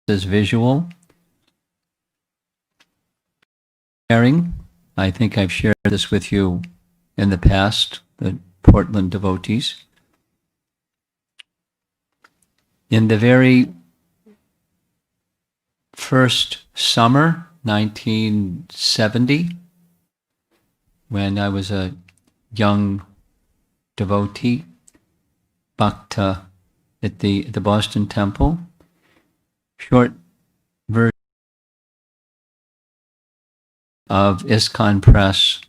is visual. Sharing, I think I've shared this with you in the past, the Portland devotees. In the very first summer, 1970, when I was a young devotee, bhakta at the Boston Temple, short version of ISKCON Press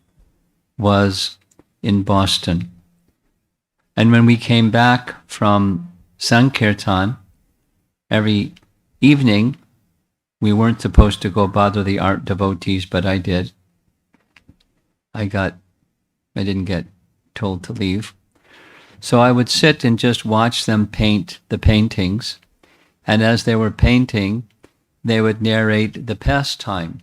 was in Boston. And when we came back from Sankirtan, every evening, we weren't supposed to go bother the art devotees, but I did. I didn't get told to leave. So I would sit and just watch them paint the paintings. And as they were painting, they would narrate the pastime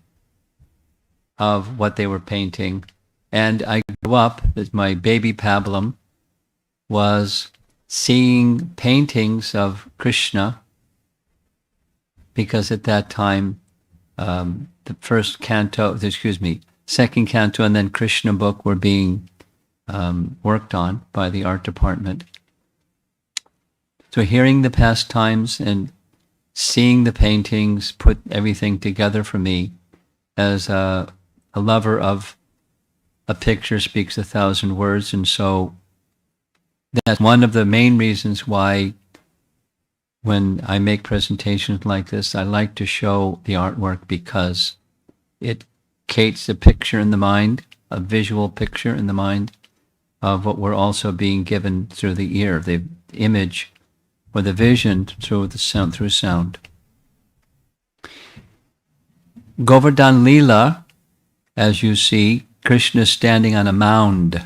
of what they were painting. And I grew up, as my baby pablum was seeing paintings of Krishna, because at that time, the second canto and then Krishna book were being worked on by the art department. So hearing the pastimes and seeing the paintings put everything together for me. As a lover of a picture speaks 1,000 words, and so that's one of the main reasons why when I make presentations like this, I like to show the artwork, because it creates a picture in the mind, a visual picture in the mind of what we're also being given through the ear, the image or the vision through sound. Govardhan Leela, as you see, Krishna standing on a mound,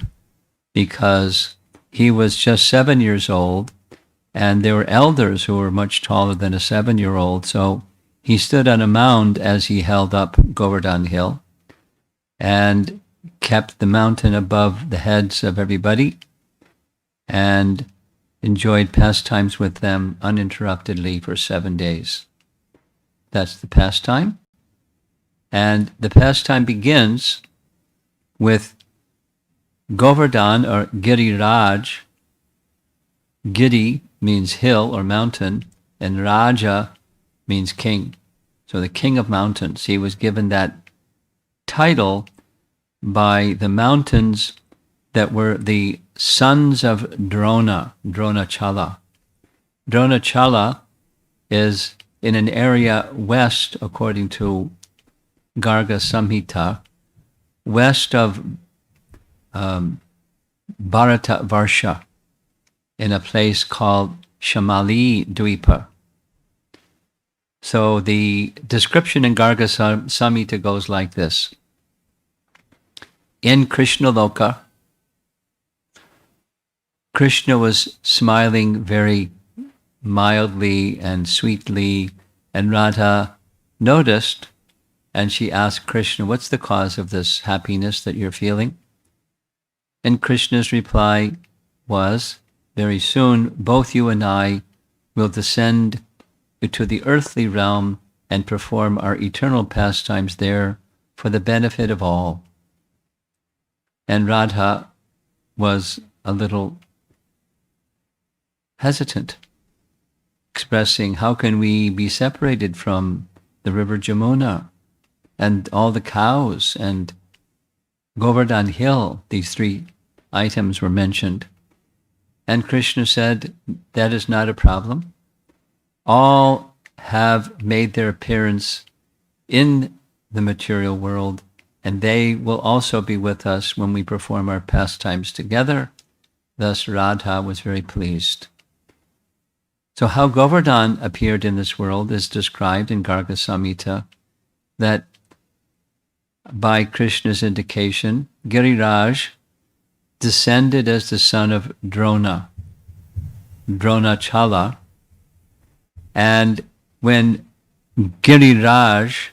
because he was just 7 years old, and there were elders who were much taller than a 7-year-old, so he stood on a mound as he held up Govardhan Hill and kept the mountain above the heads of everybody and enjoyed pastimes with them uninterruptedly for 7 days. That's the pastime. And the pastime begins with Govardhan, or Giriraj. Giri means hill or mountain, and Raja means king. So the king of mountains. He was given that title by the mountains that were the sons of Dronachala. Dronachala is in an area west, according to Garga Samhita, west of Bharata Varsha, in a place called Shamali Dvipa. So the description in Garga Samhita goes like this. In Krishna Loka, Krishna was smiling very mildly and sweetly, and Radha noticed, and she asked Krishna, what's the cause of this happiness that you're feeling? And Krishna's reply was, very soon, both you and I will descend to the earthly realm and perform our eternal pastimes there for the benefit of all. And Radha was a little hesitant, expressing, how can we be separated from the river Jamuna and all the cows and Govardhan Hill? These three items were mentioned. And Krishna said, that is not a problem. All have made their appearance in the material world, and they will also be with us when we perform our pastimes together. Thus Radha was very pleased. So how Govardhan appeared in this world is described in Garga Samhita, that by Krishna's indication, Giriraj descended as the son of Dronachala, and when Giriraj,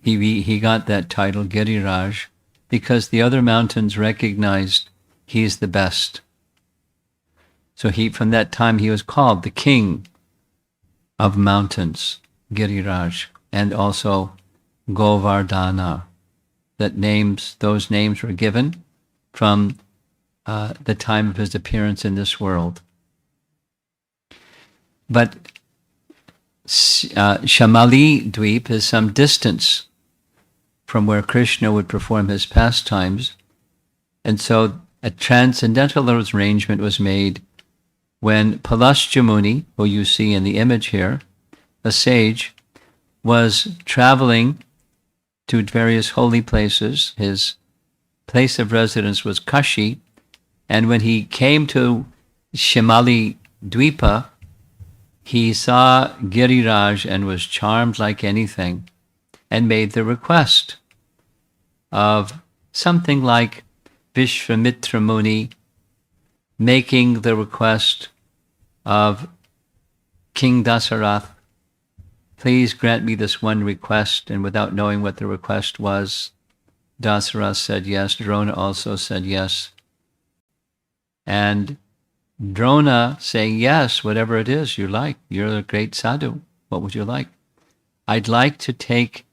he got that title, Giriraj, because the other mountains recognized he's the best. So from that time he was called the king of mountains, Giriraj, and also Govardhana. Those names were given from the time of his appearance in this world. But Shamali Dweep is some distance from where Krishna would perform his pastimes, and so a transcendental arrangement was made when Palasya Muni, who you see in the image here, a sage, was traveling to various holy places. His place of residence was Kashi, and when he came to Shimali Dvipa, he saw Giriraj and was charmed like anything, and made the request of something like Vishvamitra Muni making the request of King Dasarath, please grant me this one request. And without knowing what the request was, Dasarath said yes. Drona also said yes. And Drona saying, yes, whatever it is you like. You're a great sadhu. What would you like? I'd like to take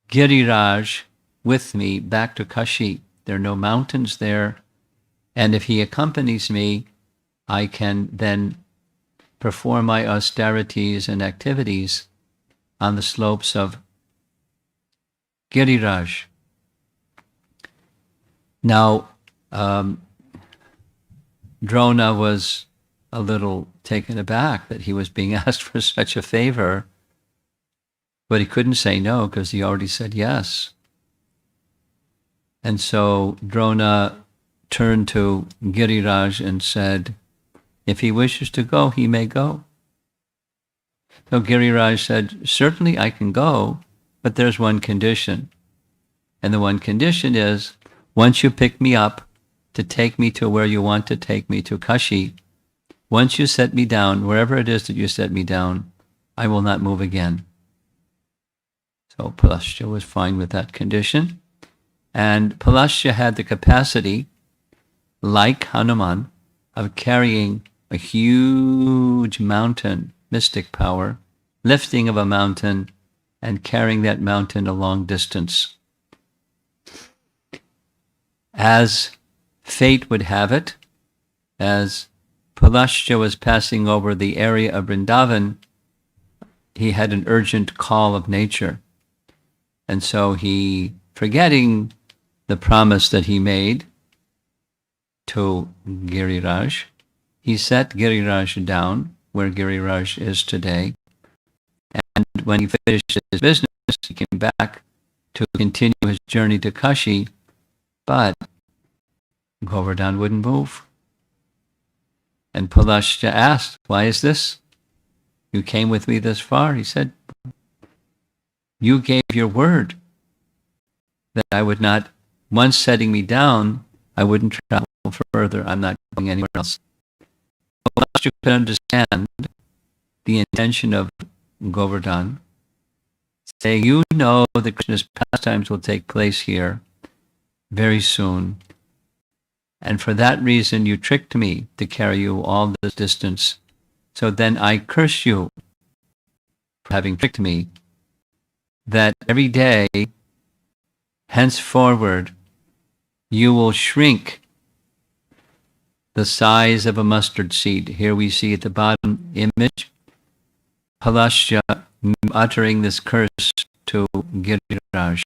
Giriraj with me back to Kashi. There are no mountains there. And if he accompanies me, I can then perform my austerities and activities on the slopes of Giriraj. Now, Drona was a little taken aback that he was being asked for such a favor, but he couldn't say no because he already said yes. And so Drona turned to Giriraj and said, if he wishes to go, he may go. So Giriraj said, certainly I can go, but there's one condition. And the one condition is, once you pick me up to take me to where you want to take me, to Kashi, once you set me down, wherever it is that you set me down, I will not move again. So Palasya was fine with that condition. And Palasya had the capacity, like Hanuman, of carrying a huge mountain, mystic power, lifting of a mountain, and carrying that mountain a long distance. As fate would have it, as Palasya was passing over the area of Vrindavan, he had an urgent call of nature. And so he, forgetting the promise that he made to Giriraj, he set Giriraj down where Giriraj is today. And when he finished his business, he came back to continue his journey to Kashi, but Govardhan wouldn't move. And Palasya asked, why is this? You came with me this far. He said, you gave your word that I would not, once setting me down, I wouldn't travel further. I'm not going anywhere else. Palasya could understand the intention of Govardhan, saying, you know that Krishna's pastimes will take place here very soon. And for that reason, you tricked me to carry you all this distance. So then I curse you for having tricked me, that every day, henceforward, you will shrink the size of a mustard seed. Here we see at the bottom image, Palasya uttering this curse to Giriraj.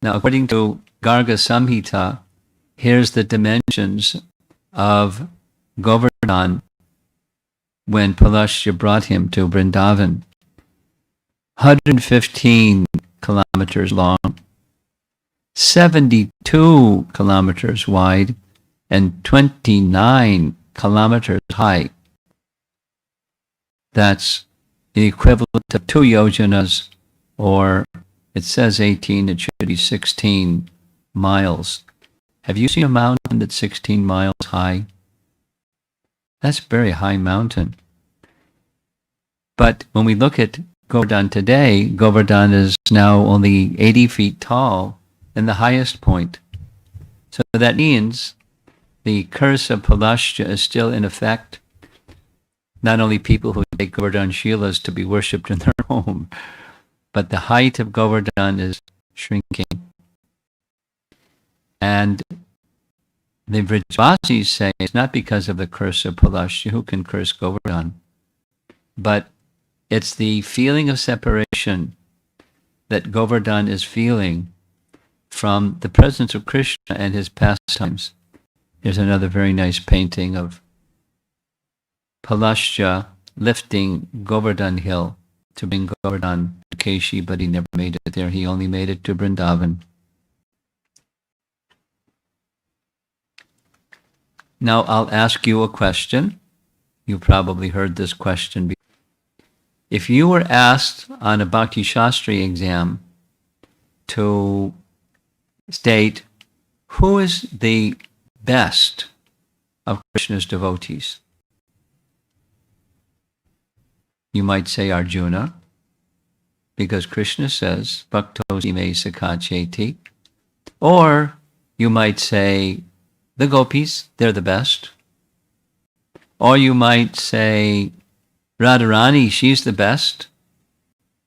Now, according to Garga Samhita, here's the dimensions of Govardhan when Palasya brought him to Vrindavan. 115 kilometers long, 72 kilometers wide, and 29 kilometers high. That's the equivalent of 2 yojanas, or it says 18, it should be 16 miles. Have you seen a mountain that's 16 miles high? That's a very high mountain. But when we look at Govardhan today, Govardhan is now only 80 feet tall and the highest point. So that means the curse of Palasya is still in effect. Not only people who make Govardhan Shilas to be worshipped in their home. But the height of Govardhan is shrinking. And the Vrajavasis say it's not because of the curse of Palashya, who can curse Govardhan, but it's the feeling of separation that Govardhan is feeling from the presence of Krishna and his pastimes. Here's another very nice painting of Palashya lifting Govardhan hill to bring Govardhan to Keshi, but he never made it there. He only made it to Vrindavan. Now I'll ask you a question. You probably heard this question before. If you were asked on a Bhakti Shastri exam to state who is the best of Krishna's devotees, you might say Arjuna, because Krishna says, Bhaktosi me sakacheti. Or you might say the gopis, they're the best. Or you might say Radharani, she's the best,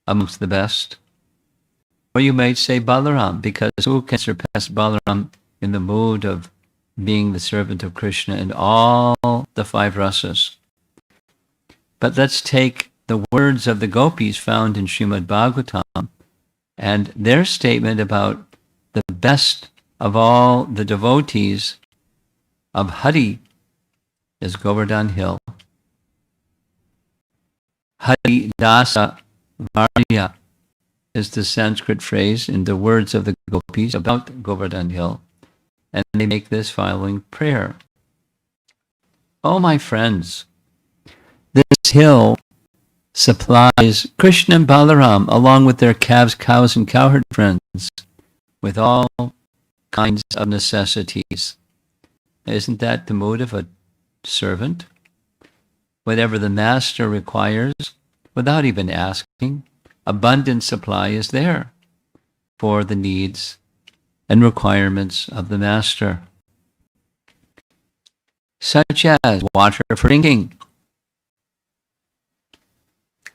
amongst the best. Or you might say Balaram, because who can surpass Balaram in the mood of being the servant of Krishna in all the 5 rasas? But let's take the words of the gopis found in Srimad Bhagavatam and their statement about the best of all the devotees of Hari is Govardhan Hill. Hari Dasa Varya is the Sanskrit phrase in the words of the gopis about Govardhan Hill. And they make this following prayer. Oh, my friends, this hill supplies Krishna and Balaram along with their calves, cows, and cowherd friends with all kinds of necessities. Isn't that the mood of a servant? Whatever the master requires, without even asking, abundant supply is there for the needs and requirements of the master, such as water for drinking,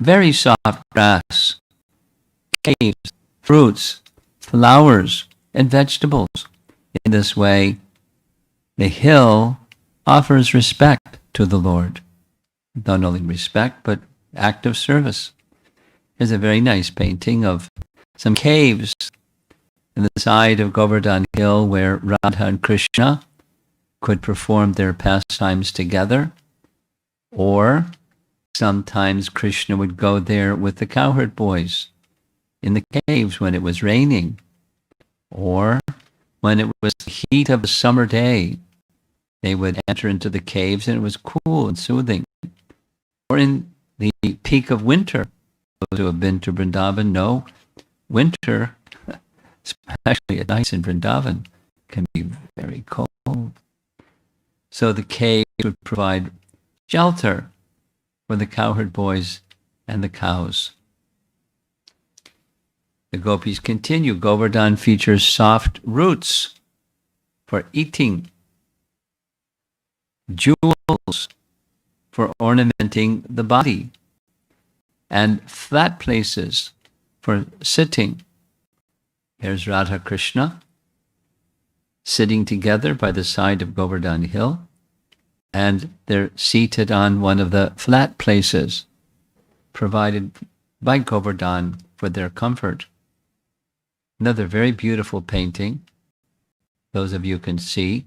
very soft grass, caves, fruits, flowers, and vegetables. In this way, the hill offers respect to the Lord. Not only respect, but active service. Here's a very nice painting of some caves in the side of Govardhan Hill where Radha and Krishna could perform their pastimes together, or sometimes Krishna would go there with the cowherd boys in the caves when it was raining, or when it was the heat of a summer day, they would enter into the caves and it was cool and soothing. Or in the peak of winter, those who have been to Vrindavan know winter, especially at night in Vrindavan, can be very cold. So the caves would provide shelter for the cowherd boys and the cows. The gopis continue. Govardhan features soft roots for eating, jewels for ornamenting the body, and flat places for sitting. Here's Radha Krishna sitting together by the side of Govardhan Hill, and they're seated on one of the flat places provided by Govardhan for their comfort. Another very beautiful painting, those of you can see.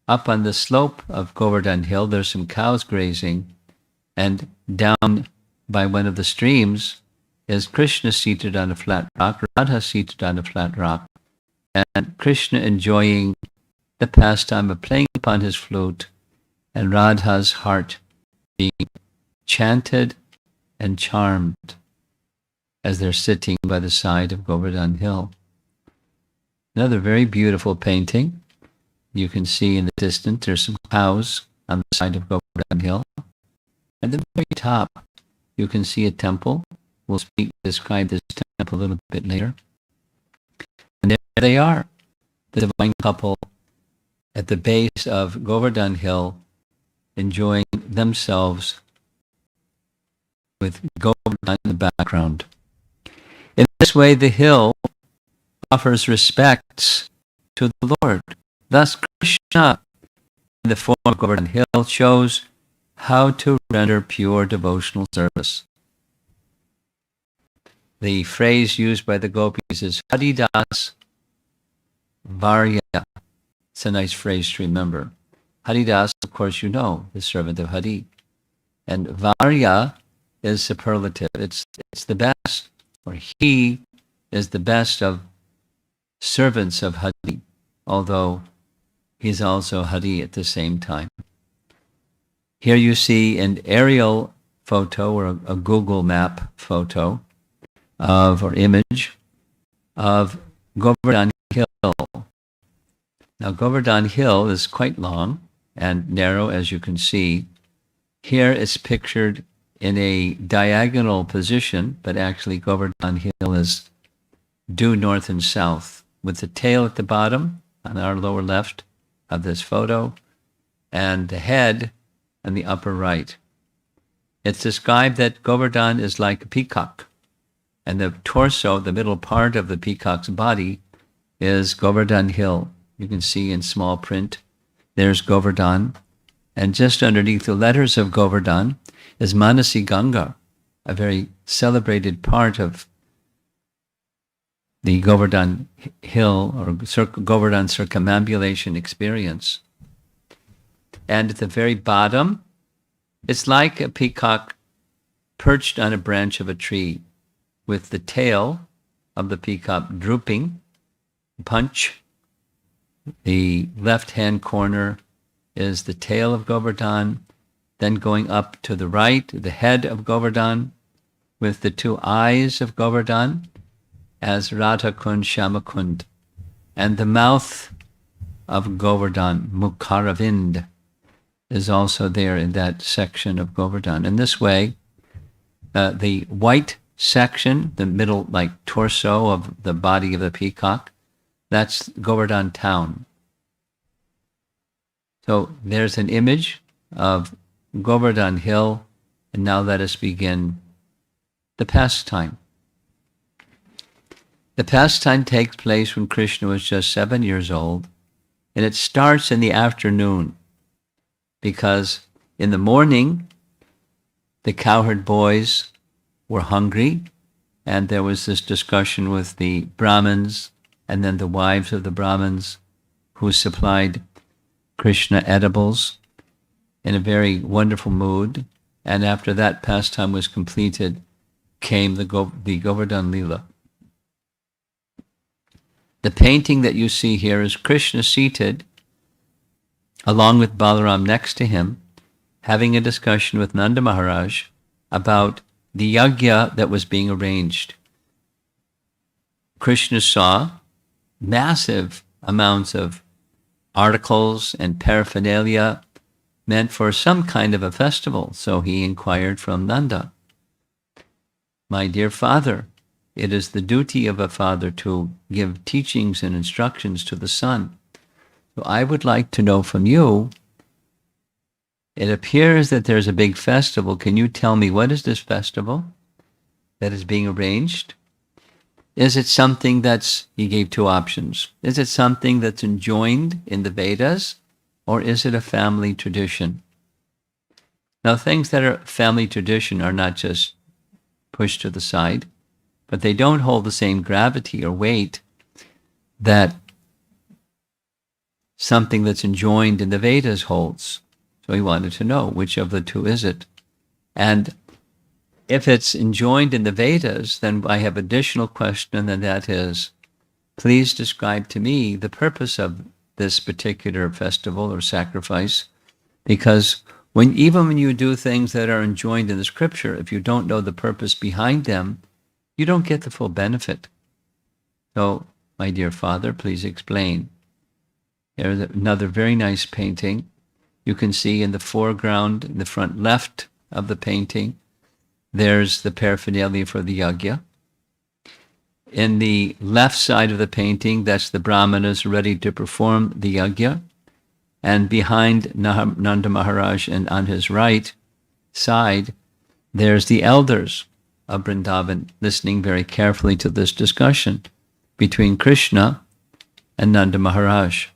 Up on the slope of Govardhan Hill, there's some cows grazing, and down by one of the streams is Krishna seated on a flat rock, Radha seated on a flat rock, and Krishna enjoying the pastime of playing upon his flute, and Radha's heart being chanted and charmed as they're sitting by the side of Govardhan Hill. Another very beautiful painting. You can see in the distance there's some cows on the side of Govardhan Hill. At the very top, you can see a temple. We'll describe this temple a little bit later. And there they are, the divine couple at the base of Govardhan Hill, enjoying themselves with Govardhan in the background. In this way, the hill offers respects to the Lord. Thus, Krishna, in the form of Govardhan Hill, shows how to render pure devotional service. The phrase used by the gopis is Haridas Varya. It's a nice phrase to remember. Haridas, of course, you know, the servant of Hari. And Varya is superlative. It's the best, or he is the best of servants of Hari, although he's also Hari at the same time. Here you see an aerial photo or a Google map photo or image of Govardhan Hill. Now, Govardhan Hill is quite long and narrow, as you can see. Here it's pictured in a diagonal position, but actually Govardhan Hill is due north and south, with the tail at the bottom on our lower left of this photo, and the head on the upper right. It's described that Govardhan is like a peacock, and the torso, the middle part of the peacock's body, is Govardhan Hill. You can see in small print, there's Govardhan, and just underneath the letters of Govardhan is Manasi Ganga, a very celebrated part of the Govardhan Hill or Govardhan circumambulation experience. And at the very bottom, it's like a peacock perched on a branch of a tree, with the tail of the peacock drooping, punch. The left-hand corner is the tail of Govardhan, then going up to the right, the head of Govardhan, with the two eyes of Govardhan as Radha Kund, Shama Kund, and the mouth of Govardhan, Mukharavind, is also there in that section of Govardhan. In this way, the white section, the middle like torso of the body of the peacock, that's Govardhan town. So there's an image of Govardhan Hill, and now let us begin the pastime. The pastime takes place when Krishna was just 7 years old, and it starts in the afternoon, because in the morning, the cowherd boys were hungry, and there was this discussion with the Brahmins and then the wives of the Brahmins who supplied Krishna edibles in a very wonderful mood. And after that pastime was completed, came the Govardhan Leela. The painting that you see here is Krishna seated along with Balaram next to him, having a discussion with Nanda Maharaj about the yajna that was being arranged. Krishna saw massive amounts of articles and paraphernalia meant for some kind of a festival, so he inquired from Nanda, "My dear father, it is the duty of a father to give teachings and instructions to the son. So I would like to know from you, it appears that there's a big festival. Can you tell me what is this festival that is being arranged? Is it something he gave two options. Is it something that's enjoined in the Vedas, or is it a family tradition?" Now, things that are family tradition are not just pushed to the side, but they don't hold the same gravity or weight that something that's enjoined in the Vedas holds. So he wanted to know which of the two is it. And if it's enjoined in the Vedas, then I have additional question, and that is, please describe to me the purpose of this particular festival or sacrifice, because even when you do things that are enjoined in the scripture, if you don't know the purpose behind them, you don't get the full benefit. So, my dear father, please explain. Here's another very nice painting. You can see in the foreground, in the front left of the painting, there's the paraphernalia for the yajna. In the left side of the painting, that's the brahmanas ready to perform the yajna. And behind Nanda Maharaj and on his right side, there's the elders of Vrindavan listening very carefully to this discussion between Krishna and Nanda Maharaj.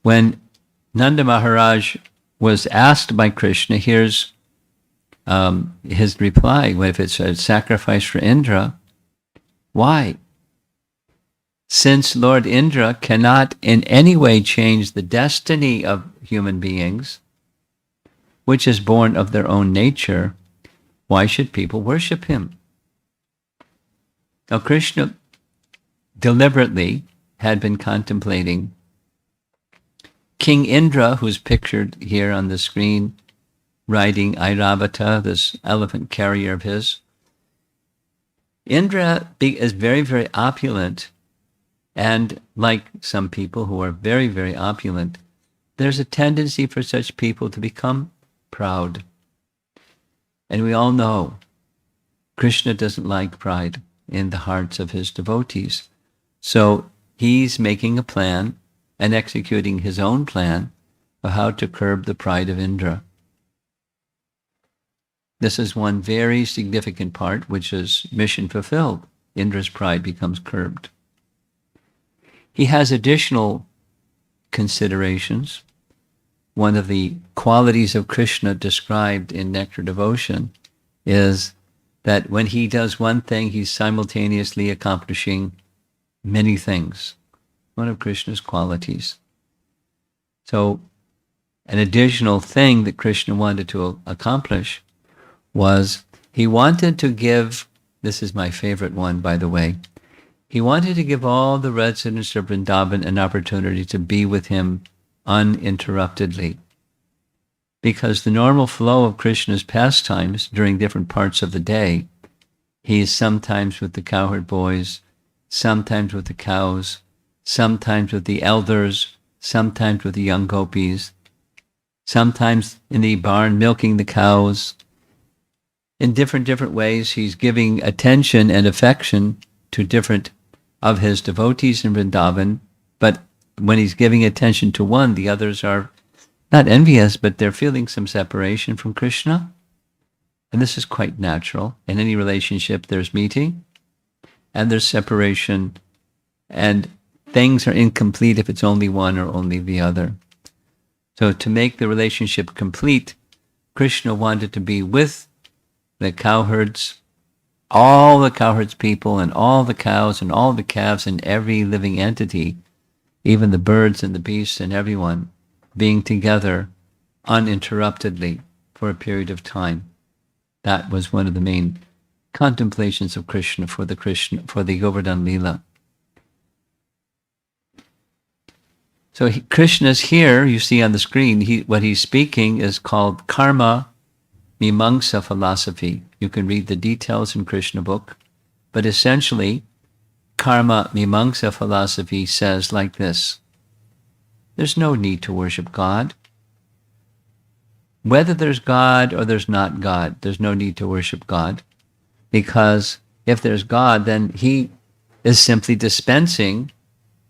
When Nanda Maharaj was asked by Krishna, here's his reply, if it's a sacrifice for Indra, why? Since Lord Indra cannot in any way change the destiny of human beings, which is born of their own nature, why should people worship him? Now, Krishna deliberately had been contemplating King Indra, who's pictured here on the screen, riding Airavata, this elephant carrier of his. Indra is very, very opulent, and like some people who are very, very opulent, there's a tendency for such people to become proud. And we all know Krishna doesn't like pride in the hearts of his devotees. So he's making a plan and executing his own plan of how to curb the pride of Indra. This is one very significant part, which is mission fulfilled. Indra's pride becomes curbed. He has additional considerations. One of the qualities of Krishna described in Nectar Devotion is that when he does one thing, he's simultaneously accomplishing many things. One of Krishna's qualities. So an additional thing that Krishna wanted to accomplish was he wanted to give, this is my favorite one, by the way, he wanted to give all the residents of Vrindavan an opportunity to be with him uninterruptedly. Because the normal flow of Krishna's pastimes during different parts of the day, he is sometimes with the cowherd boys, sometimes with the cows, sometimes with the elders, sometimes with the young gopis, sometimes in the barn milking the cows. In different ways, he's giving attention and affection to different of his devotees in Vrindavan, but when he's giving attention to one, the others are not envious, but they're feeling some separation from Krishna. And this is quite natural. In any relationship, there's meeting and there's separation, and things are incomplete if it's only one or only the other. So to make the relationship complete, Krishna wanted to be with the cowherds, all the cowherds people and all the cows and all the calves and every living entity, even the birds and the beasts and everyone, being together uninterruptedly for a period of time. That was one of the main contemplations of Krishna for the Govardhan Leela. So Krishna's here, you see on the screen, what he's speaking is called karma Meemangsa philosophy. You can read the details in Krishna book, but essentially, karma Meemangsa philosophy says like this: there's no need to worship God. Whether there's God or there's not God, there's no need to worship God, because if there's God, then he is simply dispensing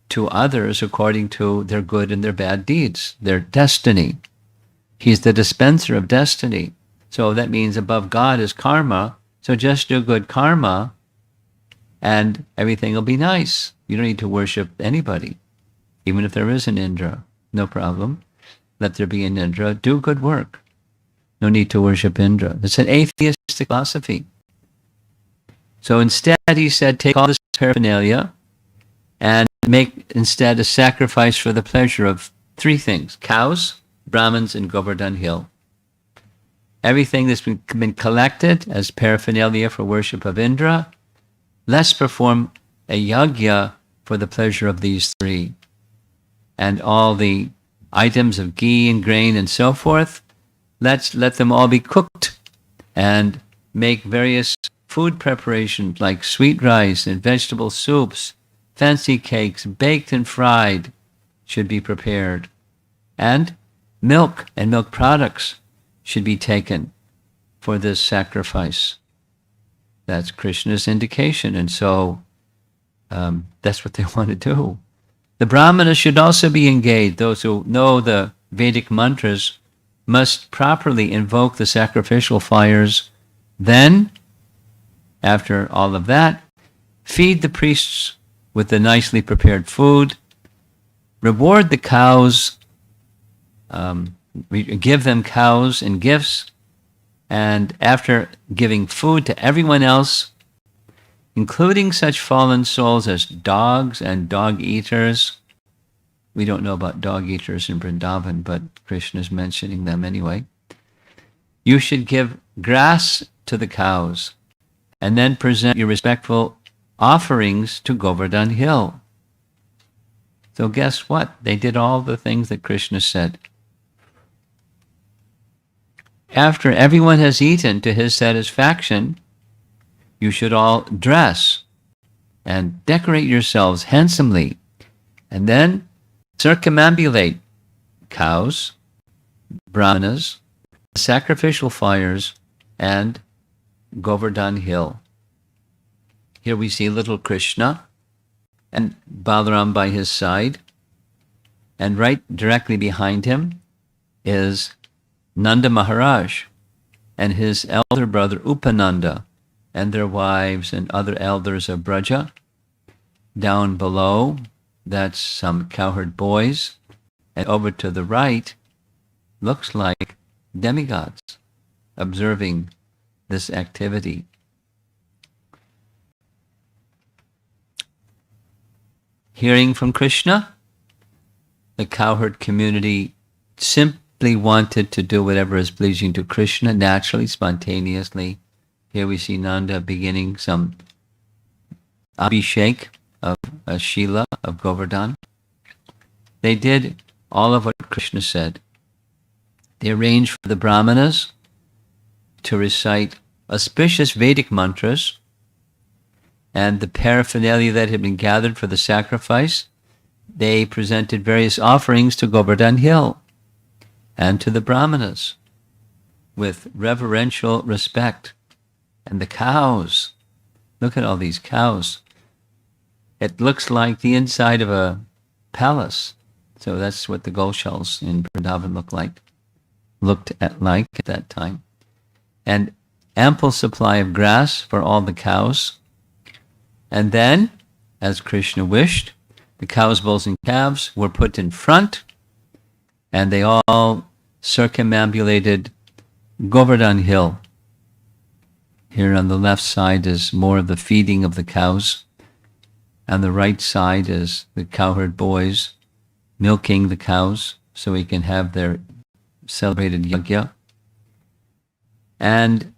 to others according to their good and their bad deeds, their destiny. He's the dispenser of destiny. So that means above God is karma. So just do good karma and everything will be nice. You don't need to worship anybody, even if there is an Indra. No problem. Let there be an Indra. Do good work. No need to worship Indra. It's an atheistic philosophy. So instead, he said, take all this paraphernalia and make instead a sacrifice for the pleasure of three things: cows, Brahmins, and Govardhan Hill. Everything that's been collected as paraphernalia for worship of Indra, let's perform a yajna for the pleasure of these three. And all the items of ghee and grain and so forth, let's let them all be cooked and make various food preparations like sweet rice and vegetable soups, fancy cakes, baked and fried, should be prepared. And milk and milk products should be taken for this sacrifice. That's Krishna's indication, and so that's what they want to do. The Brahmanas should also be engaged. Those who know the Vedic mantras must properly invoke the sacrificial fires. Then, after all of that, feed the priests with the nicely prepared food, reward the cows, give them cows and gifts, and after giving food to everyone else, including such fallen souls as dogs and dog eaters. We don't know about dog eaters in Vrindavan, but Krishna is mentioning them anyway. You should give grass to the cows and then present your respectful offerings to Govardhan Hill. So guess what? They did all the things that Krishna said. After everyone has eaten to his satisfaction, you should all dress and decorate yourselves handsomely, and then circumambulate cows, brahmanas, sacrificial fires, and Govardhan Hill. Here we see little Krishna and Balaram by his side, and right directly behind him is Nanda Maharaj and his elder brother Upananda and their wives and other elders of Braja. Down below, that's some cowherd boys. And over to the right, looks like demigods observing this activity. Hearing from Krishna, the cowherd community simply wanted to do whatever is pleasing to Krishna, naturally, spontaneously. Here we see Nanda beginning some abhishek of Shila of Govardhan. They did all of what Krishna said. They arranged for the brahmanas to recite auspicious Vedic mantras, and the paraphernalia that had been gathered for the sacrifice, they presented various offerings to Govardhan Hill and to the brahmanas with reverential respect. And the cows, look at all these cows. It looks like the inside of a palace. So that's what the Goshals in Vrindavan looked like at that time. And ample supply of grass for all the cows. And then, as Krishna wished, the cows, bulls, and calves were put in front, and they all circumambulated Govardhan Hill. Here on the left side is more of the feeding of the cows. On the right side is the cowherd boys milking the cows so we can have their celebrated yajna. And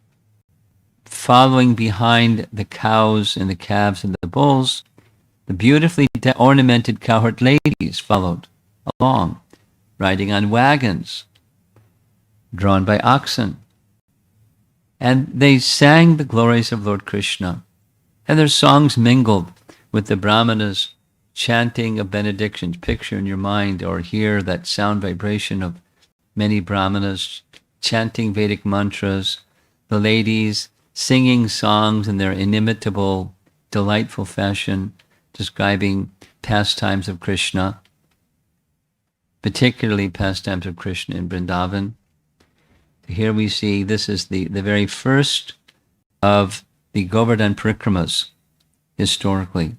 following behind the cows and the calves and the bulls, the beautifully ornamented cowherd ladies followed along, riding on wagons, drawn by oxen. And they sang the glories of Lord Krishna. And their songs mingled with the brahmanas chanting of benedictions. Picture in your mind or hear that sound vibration of many brahmanas chanting Vedic mantras, the ladies singing songs in their inimitable, delightful fashion, describing pastimes of Krishna, particularly pastimes of Krishna in Vrindavan. Here we see this is the very first of the Govardhan Parikramas, historically.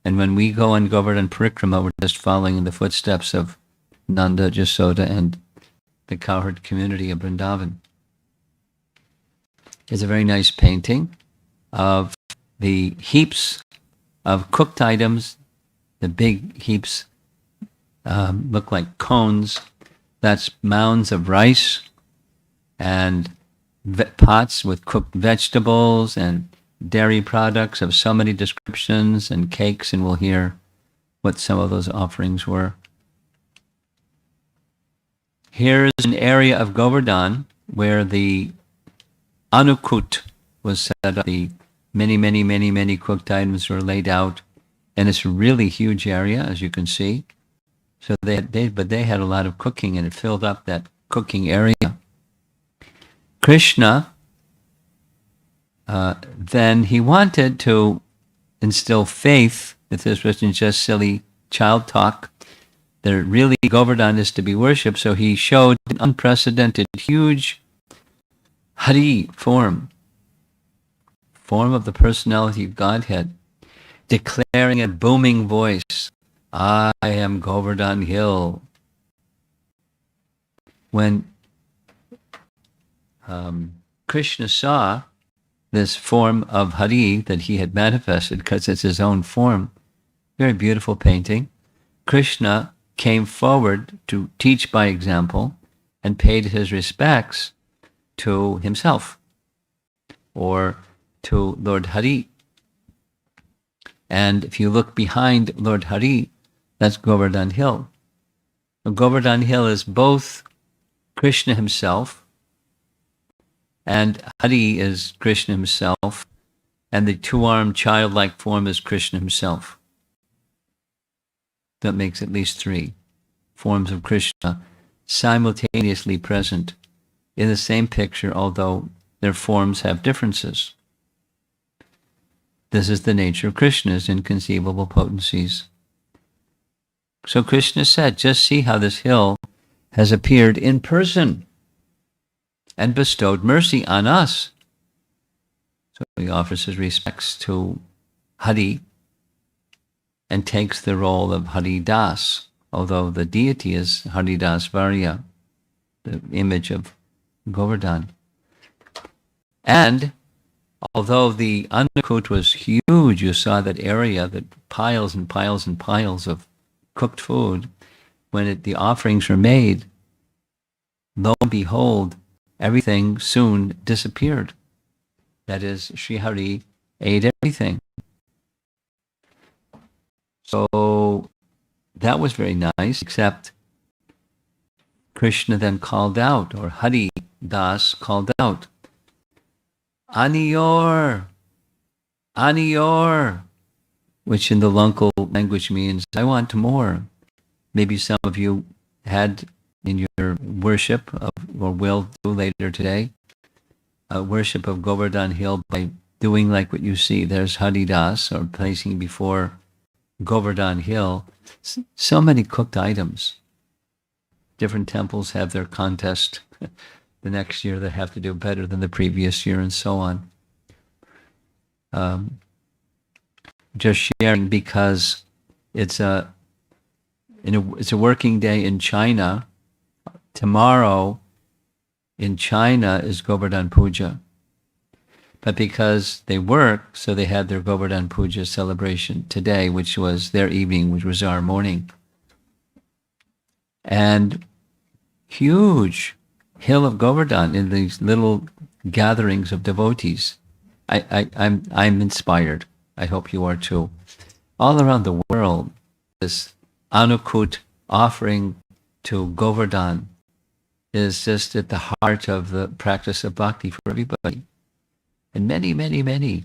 And when we go on Govardhan Parikrama, we're just following in the footsteps of Nanda, Jasoda, and the cowherd community of Vrindavan. Here's a very nice painting of the heaps of cooked items. The big heaps look like cones. That's mounds of rice and pots with cooked vegetables and dairy products of so many descriptions and cakes, and we'll hear what some of those offerings were. Here's an area of Govardhan where the Anukut was set up. The many cooked items were laid out, and it's a really huge area, as you can see. So they had a lot of cooking, and it filled up that cooking area. Krishna, then he wanted to instill faith, if this wasn't just silly child talk, there really Govardhan is to be worshipped, so he showed an unprecedented, huge Hari form of the personality of Godhead, declaring in booming voice, I am Govardhan Hill. When Krishna saw this form of Hari that he had manifested, because it's his own form, very beautiful painting, Krishna came forward to teach by example and paid his respects to himself or to Lord Hari. And if you look behind Lord Hari, that's Govardhan Hill. Now, Govardhan Hill is both Krishna himself, and Hari is Krishna himself, and the two-armed childlike form is Krishna himself. That makes at least three forms of Krishna simultaneously present in the same picture, although their forms have differences. This is the nature of Krishna's inconceivable potencies. So Krishna said, just see how this hill has appeared in person and bestowed mercy on us. So he offers his respects to Hari and takes the role of Hari Das, although the deity is Hari Das Varya, the image of Govardhan. And although the Annakut was huge, you saw that area, that piles and piles and piles of cooked food, when the offerings were made, lo and behold, everything soon disappeared. That is, Sri Hari ate everything. So that was very nice, except Krishna then called out, or Hari Das called out, Aniyor, Aniyor, which in the local language means, I want more. Maybe some of you had in your worship, or will do later today, a worship of Govardhan Hill by doing like what you see. There's Hari Das, or placing before Govardhan Hill so many cooked items. Different temples have their contest. The next year they have to do better than the previous year, and so on. Just sharing, because it's a working day in China. Tomorrow in China is Govardhan Puja. But because they work, so they had their Govardhan Puja celebration today, which was their evening, which was our morning. And huge hill of Govardhan in these little gatherings of devotees. I'm inspired. I hope you are too. All around the world, this Anukut offering to Govardhan is just at the heart of the practice of bhakti for everybody. And many, many, many.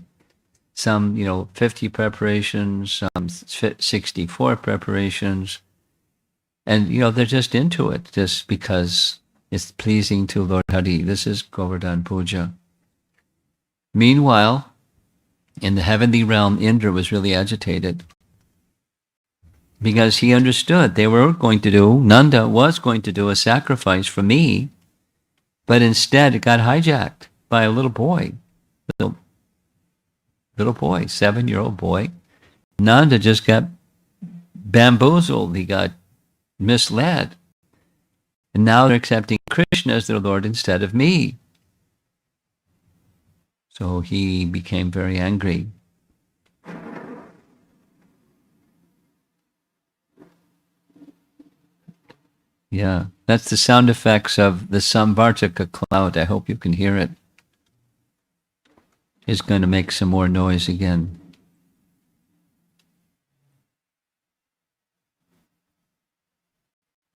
Some, 50 preparations, some 64 preparations. And, they're just into it, just because it's pleasing to Lord Hari. This is Govardhan Puja. Meanwhile, in the heavenly realm, Indra was really agitated, because he understood Nanda was going to do a sacrifice for me, but instead it got hijacked by a little boy. Little boy, 7-year-old boy. Nanda just got bamboozled. He got misled. And now they're accepting Krishna as their Lord instead of me. So he became very angry. Yeah, that's the sound effects of the Samvartaka cloud. I hope you can hear it. It's going to make some more noise again.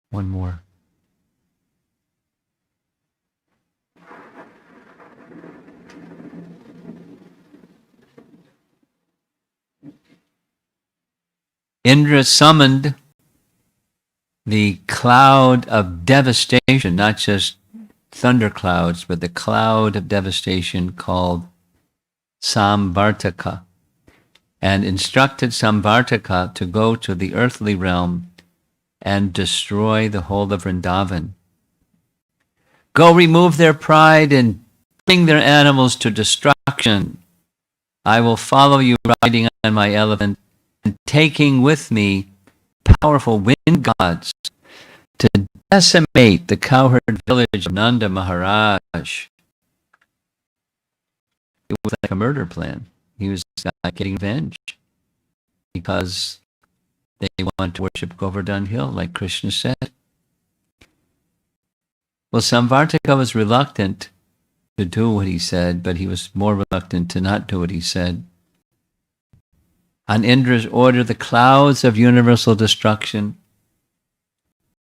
One more. Indra summoned the cloud of devastation, not just thunderclouds, but the cloud of devastation called Samvartaka, and instructed Samvartaka to go to the earthly realm and destroy the whole of Vrindavan. Go remove their pride and bring their animals to destruction. I will follow you riding on my elephant and taking with me powerful wind gods to decimate the cowherd village of Nanda Maharaj. It was like a murder plan. He was getting revenge because they want to worship Govardhan Hill, like Krishna said. Well, Samvartaka was reluctant to do what he said, but he was more reluctant to not do what he said. On Indra's order, the clouds of universal destruction,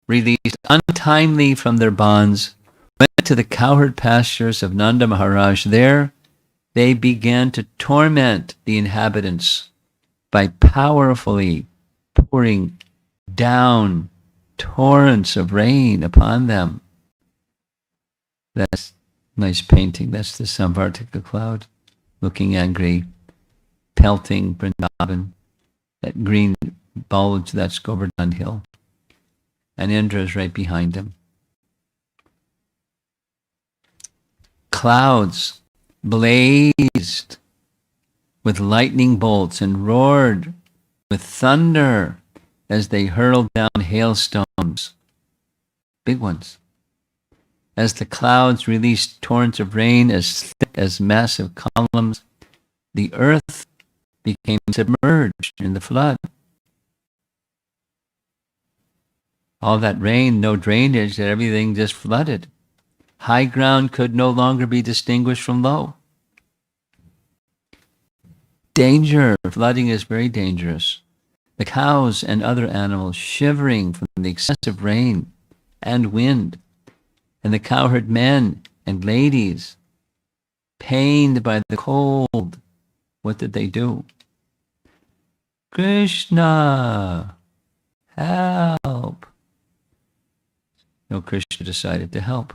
released untimely from their bonds, went to the cowherd pastures of Nanda Maharaj. There, they began to torment the inhabitants by powerfully pouring down torrents of rain upon them. That's a nice painting. That's the Samvartaka cloud, looking angry, pelting Vrindavan. That green bulge, that's Govardhan Hill. And Indra is right behind him. Clouds blazed with lightning bolts and roared with thunder as they hurled down hailstones, big ones. As the clouds released torrents of rain as thick as massive columns, the earth became submerged in the flood. All that rain, no drainage, everything just flooded. High ground could no longer be distinguished from low. Danger. Flooding is very dangerous. The cows and other animals shivering from the excessive rain and wind, and the cowherd men and ladies pained by the cold. What did they do? Krishna, help. No, Krishna decided to help.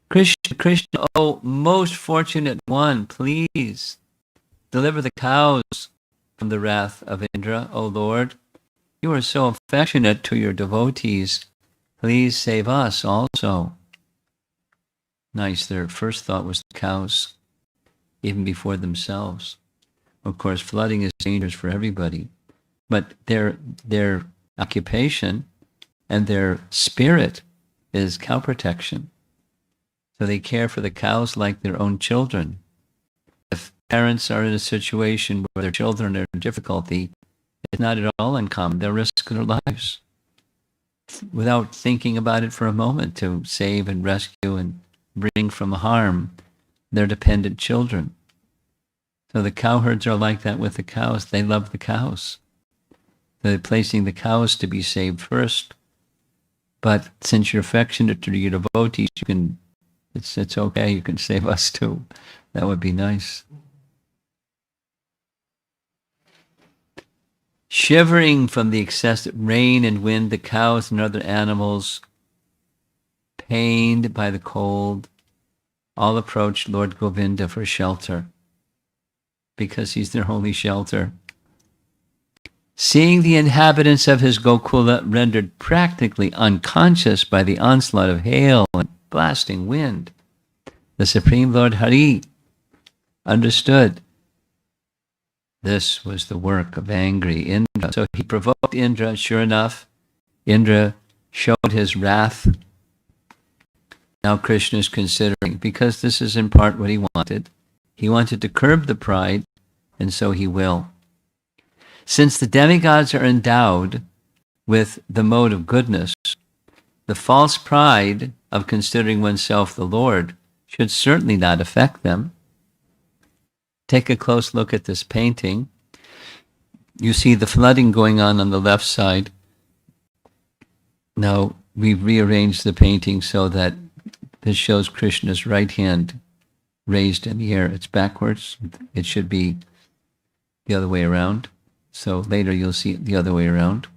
Krishna, oh, most fortunate one, please deliver the cows from the wrath of Indra, O Lord. You are so affectionate to your devotees. Please save us also. Nice, their first thought was the cows, even before themselves. Of course, flooding is dangerous for everybody, but their occupation and their spirit is cow protection. So they care for the cows like their own children. If parents are in a situation where their children are in difficulty, it's not at all uncommon. They'll risk their lives without thinking about it for a moment to save and rescue and bring from harm their dependent children. So the cowherds are like that with the cows. They love the cows. They're placing the cows to be saved first. But since you're affectionate to your devotees, you can, it's okay, you can save us too. That would be nice. Shivering from the excessive rain and wind, the cows and other animals, pained by the cold, all approached Lord Govinda for shelter, because he's their only shelter. Seeing the inhabitants of his Gokula rendered practically unconscious by the onslaught of hail and blasting wind, the Supreme Lord Hari understood this was the work of angry Indra. So he provoked Indra. Sure enough, Indra showed his wrath. Now Krishna is considering, because this is in part what he wanted. He wanted to curb the pride, and so he will. Since the demigods are endowed with the mode of goodness, the false pride of considering oneself the Lord should certainly not affect them. Take a close look at this painting. You see the flooding going on the left side. Now, we've rearranged the painting so that this shows Krishna's right hand raised in the air. It's backwards. It should be the other way around. So later you'll see it the other way around.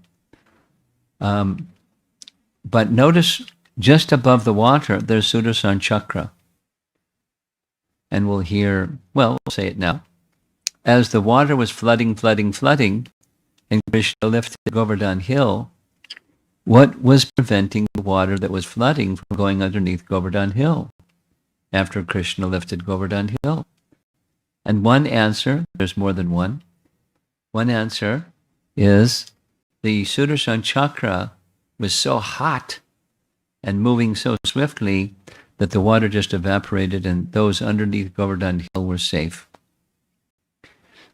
But notice just above the water, there's Sudarshan Chakra. And we'll hear, well, we'll say it now. As the water was flooding, and Krishna lifted Govardhan Hill, what was preventing the water that was flooding from going underneath Govardhan Hill after Krishna lifted Govardhan Hill? And one answer, there's more than one answer is the Sudarshan Chakra was so hot and moving so swiftly that the water just evaporated and those underneath Govardhan Hill were safe.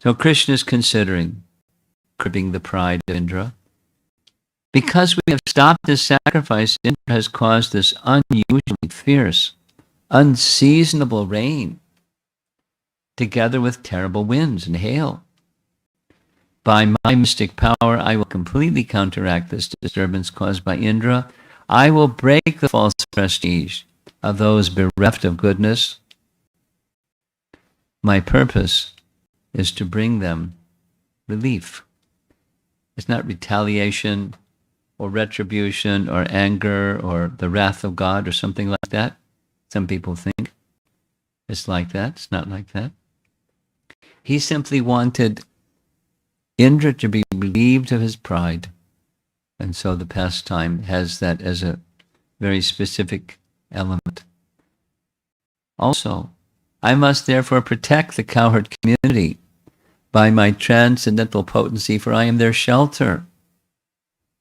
So Krishna is considering curbing the pride of Indra. Because we have stopped this sacrifice, Indra has caused this unusually fierce, unseasonable rain, together with terrible winds and hail. By my mystic power, I will completely counteract this disturbance caused by Indra. I will break the false prestige of those bereft of goodness. My purpose is to bring them relief. It's not retaliation or retribution or anger or the wrath of God or something like that. Some people think it's like that. It's not like that. He simply wanted Indra to be relieved of his pride. And so the pastime has that as a very specific element. Also, I must therefore protect the cowherd community by my transcendental potency, for I am their shelter.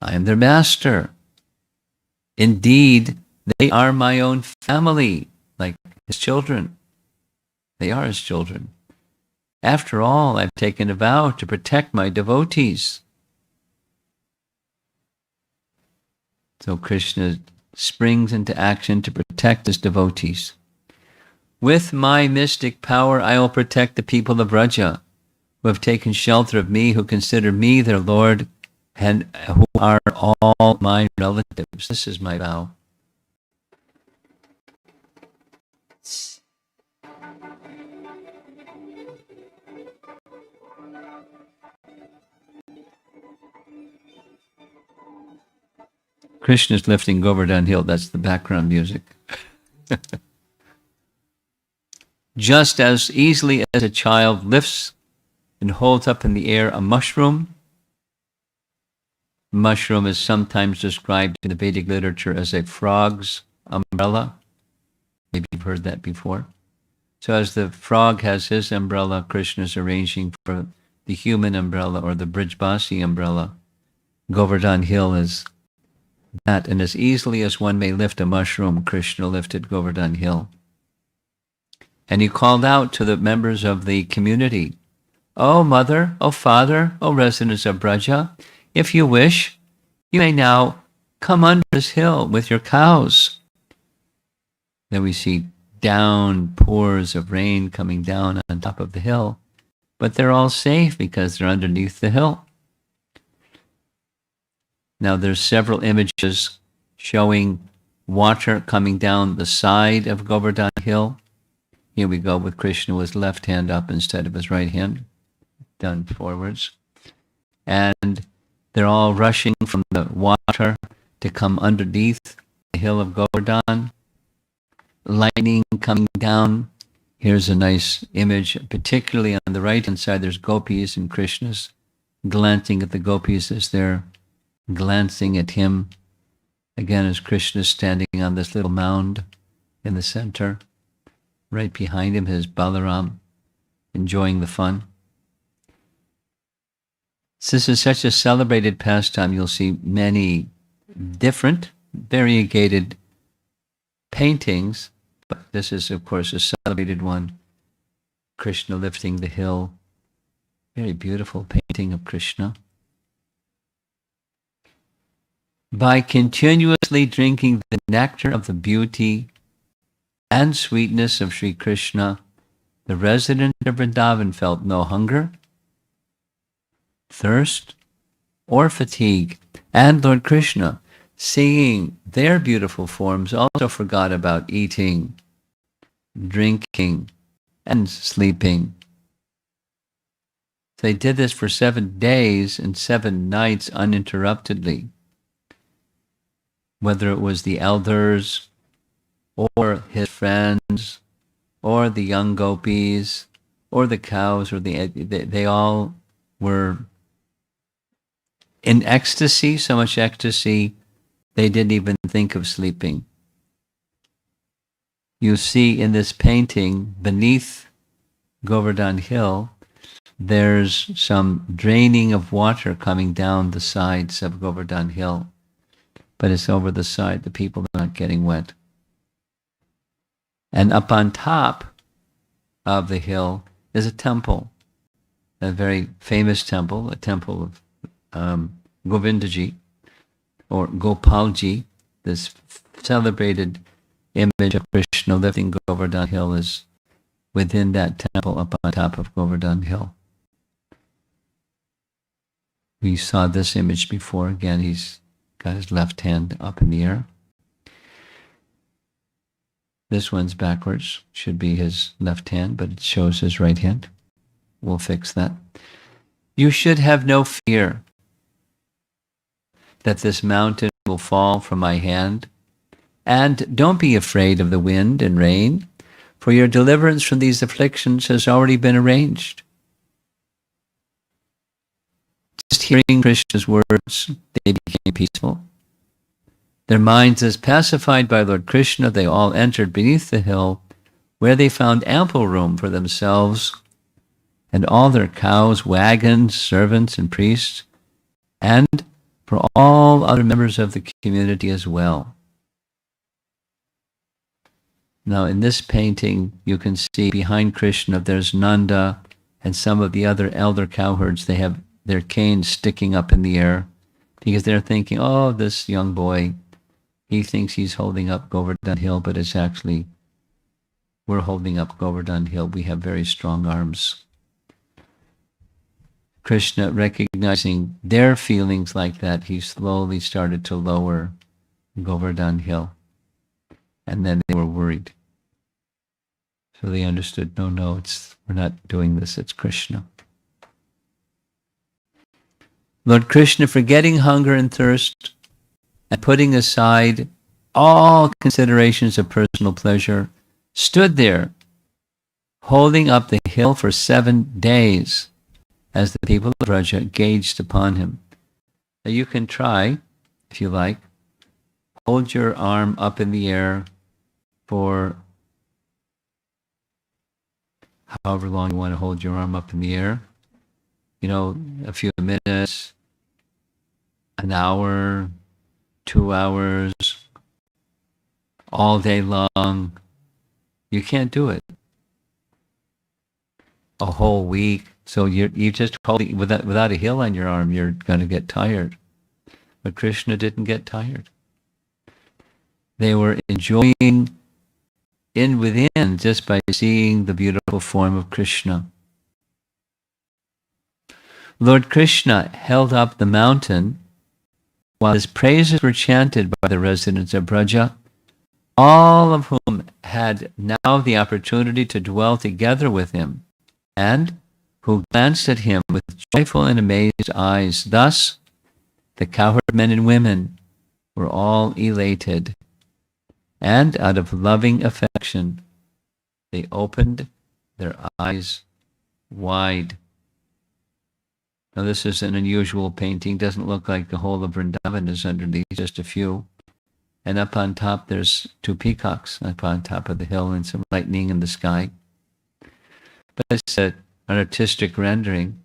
I am their master. Indeed, they are my own family, like his children. They are his children. After all, I've taken a vow to protect my devotees. So Krishna springs into action to protect his devotees. With my mystic power, I will protect the people of Vraja, who have taken shelter of me, who consider me their Lord, and who are all my relatives. This is my vow. Krishna's lifting Govardhan Hill. That's the background music. Just as easily as a child lifts and holds up in the air a mushroom. Mushroom is sometimes described in the Vedic literature as a frog's umbrella. Maybe you've heard that before. So as the frog has his umbrella, Krishna is arranging for the human umbrella or the Brijbasi umbrella. Govardhan Hill is that, and as easily as one may lift a mushroom, Krishna lifted Govardhan Hill. And he called out to the members of the community, "O mother, O father, O residents of Braja, if you wish, you may now come under this hill with your cows." Then we see downpours of rain coming down on top of the hill, but they're all safe because they're underneath the hill. Now there's several images showing water coming down the side of Govardhan Hill. Here we go with Krishna with his left hand up instead of his right hand, done forwards. And they're all rushing from the water to come underneath the hill of Govardhan. Lightning coming down. Here's a nice image, particularly on the right-hand side, there's gopis and Krishna's glancing at the gopis as they're glancing at him. Again, as Krishna's standing on this little mound in the center. Right behind him is Balaram, enjoying the fun. This is such a celebrated pastime. You'll see many different, variegated paintings, but this is, of course, a celebrated one. Krishna lifting the hill. Very beautiful painting of Krishna. By continuously drinking the nectar of the beauty and sweetness of Sri Krishna, the resident of Vrindavan felt no hunger, thirst, or fatigue. And Lord Krishna, seeing their beautiful forms, also forgot about eating, drinking, and sleeping. They did this for 7 days and 7 nights uninterruptedly. Whether it was the elders, or his friends, or the young gopis, or the cows, or they all were in ecstasy, so much ecstasy, they didn't even think of sleeping. You see in this painting, beneath Govardhan Hill, there's some draining of water coming down the sides of Govardhan Hill. But it's over the side. The people are not getting wet. And up on top of the hill is a temple, a very famous temple, a temple of Govindaji, or Gopalji. This celebrated image of Krishna lifting Govardhan Hill is within that temple up on top of Govardhan Hill. We saw this image before. Again, he's got his left hand up in the air. This one's backwards. Should be his left hand, but it shows his right hand. We'll fix that. You should have no fear that this mountain will fall from my hand. And don't be afraid of the wind and rain, for your deliverance from these afflictions has already been arranged. Just hearing Krishna's words, they became peaceful. Their minds as pacified by Lord Krishna, they all entered beneath the hill, where they found ample room for themselves and all their cows, wagons, servants, and priests, and for all other members of the community as well. Now, in this painting, you can see behind Krishna, there's Nanda and some of the other elder cowherds. They have their canes sticking up in the air because they're thinking, oh, this young boy, he thinks he's holding up Govardhan Hill, but it's actually, we're holding up Govardhan Hill. We have very strong arms. Krishna, recognizing their feelings like that, he slowly started to lower Govardhan Hill. And then they were worried. So they understood, no, we're not doing this, it's Krishna. Lord Krishna, forgetting hunger and thirst, and putting aside all considerations of personal pleasure, stood there, holding up the hill for 7 days, as the people of Braja gazed upon him. Now you can try, if you like, hold your arm up in the air for however long you want to hold your arm up in the air. A few minutes, an hour, 2 hours, all day long. You can't do it. A whole week. So you just hold it without a hill on your arm, you're going to get tired. But Krishna didn't get tired. They were enjoying within just by seeing the beautiful form of Krishna. Lord Krishna held up the mountain while his praises were chanted by the residents of Braja, all of whom had now the opportunity to dwell together with him, and who glanced at him with joyful and amazed eyes. Thus, the cowherd men and women were all elated, and out of loving affection, they opened their eyes wide. Now, this is an unusual painting. Doesn't look like the whole of Vrindavan is underneath, just a few. And up on top, there's 2 peacocks up on top of the hill and some lightning in the sky. But it's an artistic rendering.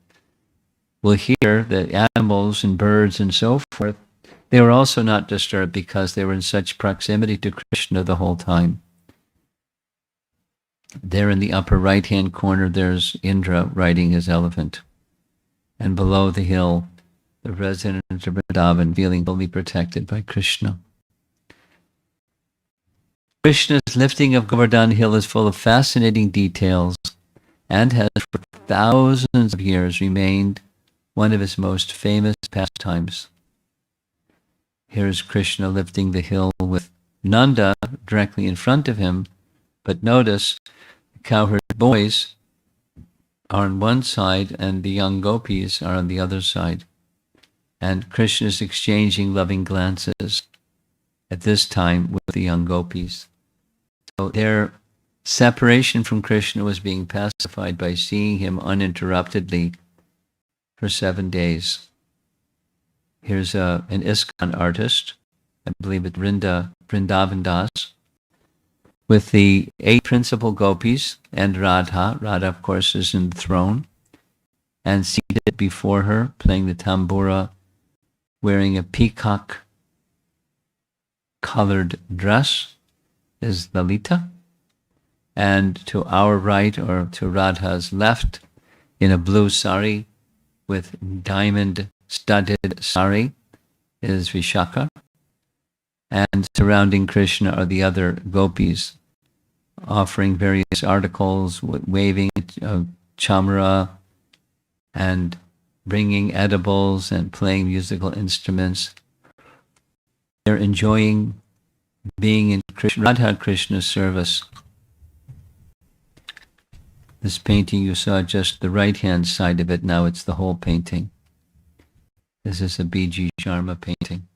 We'll hear that animals and birds and so forth, they were also not disturbed because they were in such proximity to Krishna the whole time. There in the upper right-hand corner, there's Indra riding his elephant. And below the hill, the residents of Vrindavan feeling fully protected by Krishna. Krishna's lifting of Govardhan Hill is full of fascinating details and has for thousands of years remained one of his most famous pastimes. Here's Krishna lifting the hill with Nanda directly in front of him, but notice the cowherd boys are on one side and the young gopis are on the other side. And Krishna is exchanging loving glances at this time with the young gopis. So their separation from Krishna was being pacified by seeing him uninterruptedly for 7 days. Here's an ISKCON artist, I believe it's Vrindavan Das, with the 8 principal gopis and Radha. Radha, of course, is in the throne, and seated before her, playing the tambura, wearing a peacock-colored dress, is Lalita. And to our right, or to Radha's left, in a blue sari with diamond-studded sari, is Vishaka. And surrounding Krishna are the other gopis, offering various articles, waving chamra, and bringing edibles and playing musical instruments. They're enjoying being in Radha Krishna's service. This painting, you saw just the right-hand side of it. Now it's the whole painting. This is a B.G. Sharma painting.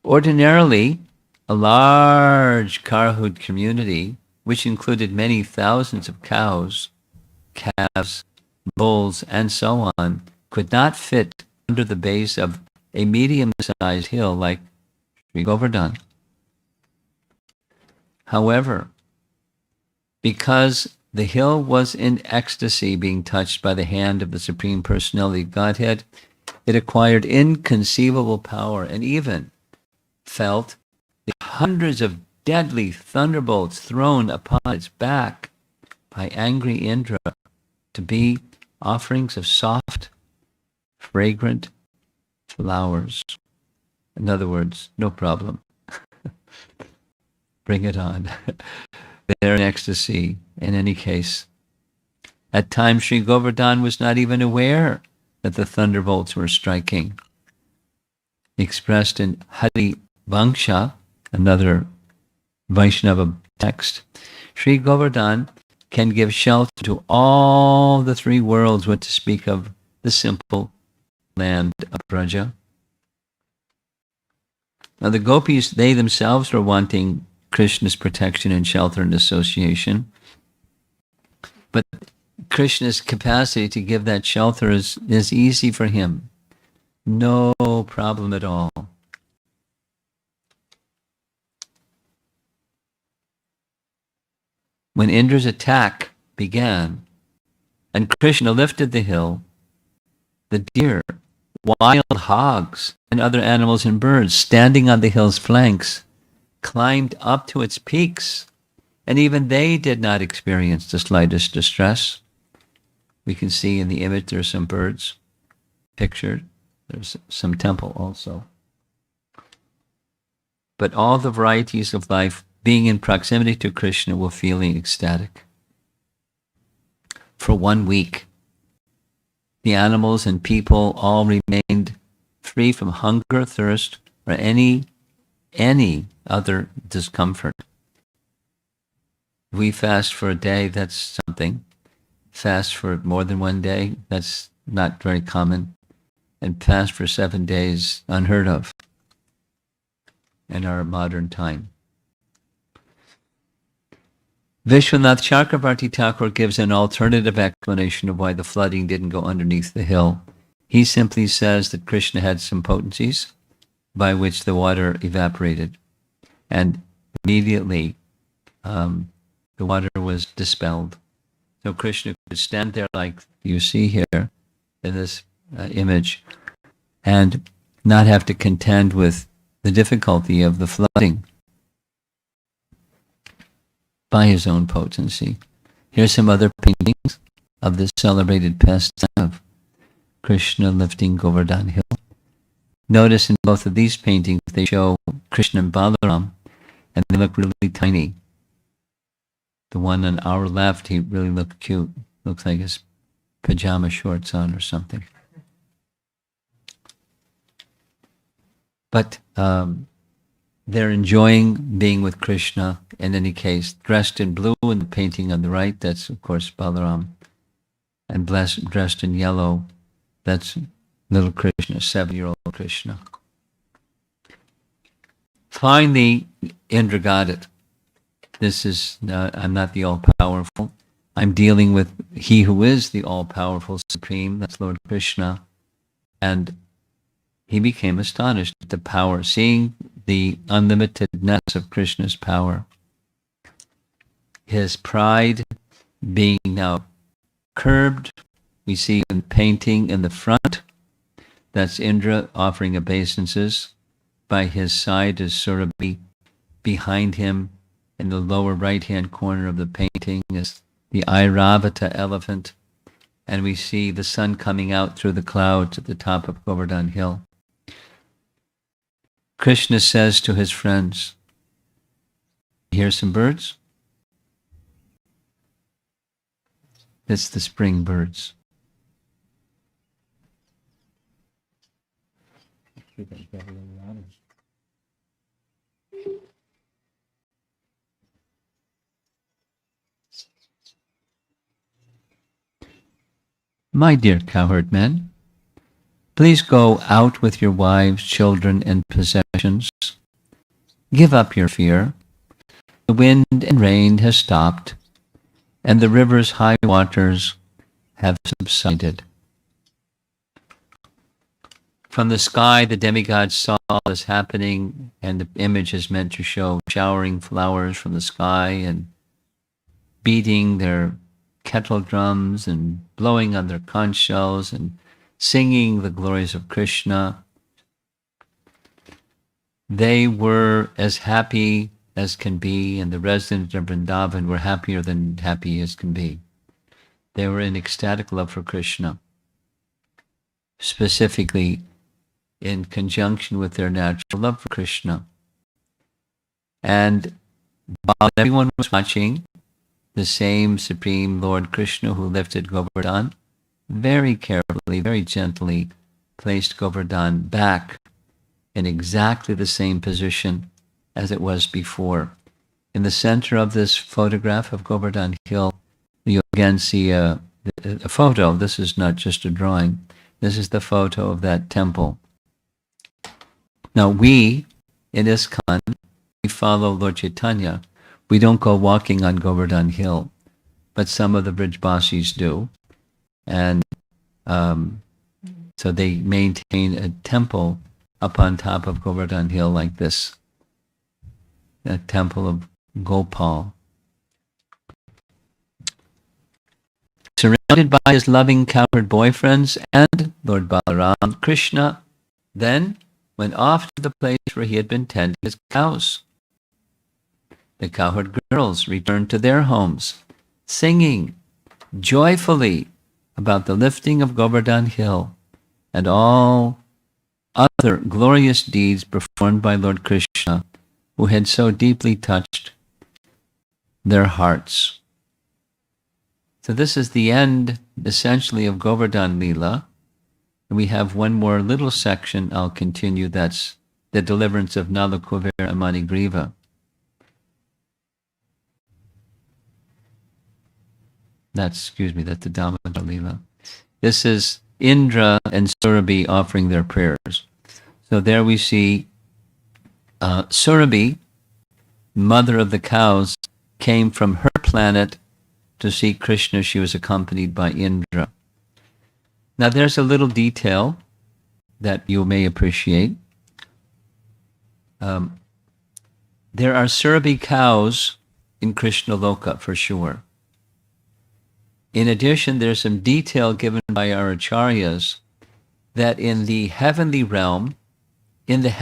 Ordinarily, a large Karhud community, which included many thousands of cows, calves, bulls, and so on, could not fit under the base of a medium-sized hill like Sri Govardhan. However, because the hill was in ecstasy, being touched by the hand of the Supreme Personality of Godhead, it acquired inconceivable power and even felt the hundreds of deadly thunderbolts thrown upon its back by angry Indra to be offerings of soft, fragrant flowers. In other words, no problem. Bring it on. They're in ecstasy in any case. At times, Sri Govardhan was not even aware that the thunderbolts were striking. Expressed in Hari Vangsha, another Vaishnava text, Sri Govardhan can give shelter to all the 3 worlds, what to speak of the simple land of Braja. Now the gopis, they themselves were wanting Krishna's protection and shelter and association, but Krishna's capacity to give that shelter is easy for him. No problem at all. When Indra's attack began and Krishna lifted the hill, the deer, wild hogs, and other animals and birds standing on the hill's flanks climbed up to its peaks, and even they did not experience the slightest distress. We can see in the image there are some birds pictured. There's some temple also. But all the varieties of life, being in proximity to Krishna, were feeling ecstatic. For 1 week, the animals and people all remained free from hunger, thirst, or any other discomfort. If we fast for a day, that's something. Fast for more than 1 day, that's not very common. And fast for 7 days, unheard of in our modern time. Vishwanath Chakravarti Thakur gives an alternative explanation of why the flooding didn't go underneath the hill. He simply says that Krishna had some potencies by which the water evaporated, and immediately the water was dispelled. So Krishna could stand there like you see here in this image and not have to contend with the difficulty of the flooding by his own potency. Here's some other paintings of this celebrated pastime of Krishna lifting Govardhan Hill. Notice in both of these paintings they show Krishna and Balaram, and they look really tiny. The one on our left, he really looked cute. Looks like his pajama shorts on or something. But they're enjoying being with Krishna in any case. Dressed in blue in the painting on the right, that's of course Balaram. And dressed in yellow, that's little Krishna, 7-year-old Krishna. Finally, Indra got it. This is, I'm not the all-powerful. I'm dealing with he who is the all-powerful Supreme, that's Lord Krishna. And he became astonished at the power, seeing the unlimitedness of Krishna's power. His pride being now curbed, we see in painting in the front, that's Indra offering obeisances. By his side is Surabhi. Behind him, in the lower right-hand corner of the painting, is the Airavata elephant. And we see the sun coming out through the clouds at the top of Govardhan Hill. Krishna says to his friends, "Hear some birds? It's the spring birds." "My dear cowherd men, please go out with your wives, children, and possessions. Give up your fear. The wind and rain has stopped, and the river's high waters have subsided." From the sky, the demigods saw all this happening, and the image is meant to show showering flowers from the sky and beating their kettle drums and blowing on their conch shells and singing the glories of Krishna. They were as happy as can be, and the residents of Vrindavan were happier than happy as can be. They were in ecstatic love for Krishna, specifically in conjunction with their natural love for Krishna. And while everyone was watching, the same Supreme Lord Krishna who lifted Govardhan very carefully, very gently placed Govardhan back in exactly the same position as it was before. In the center of this photograph of Govardhan Hill, you again see a photo. This is not just a drawing. This is the photo of that temple. Now we, in ISKCON, we follow Lord Chaitanya. We don't go walking on Govardhan Hill, but some of the Brijbasis do. And so they maintain a temple up on top of Govardhan Hill like this, a temple of Gopal. Surrounded by his loving cowherd boyfriends and Lord Balaram, Krishna then went off to the place where he had been tending his cows. The cowherd girls returned to their homes, singing joyfully about the lifting of Govardhan Hill and all other glorious deeds performed by Lord Krishna, who had so deeply touched their hearts. So this is the end, essentially, of Govardhan Leela. And we have one more little section I'll continue, that's the deliverance of Nala Kuvera and Manigriva. That's the Damodar Leela. This is Indra and Surabhi offering their prayers. So there we see Surabhi, mother of the cows, came from her planet to see Krishna. She was accompanied by Indra. Now there's a little detail that you may appreciate. There are Surabhi cows in Krishna Loka for sure. In addition, there's some detail given by our acharyas that in the heavenly realm, there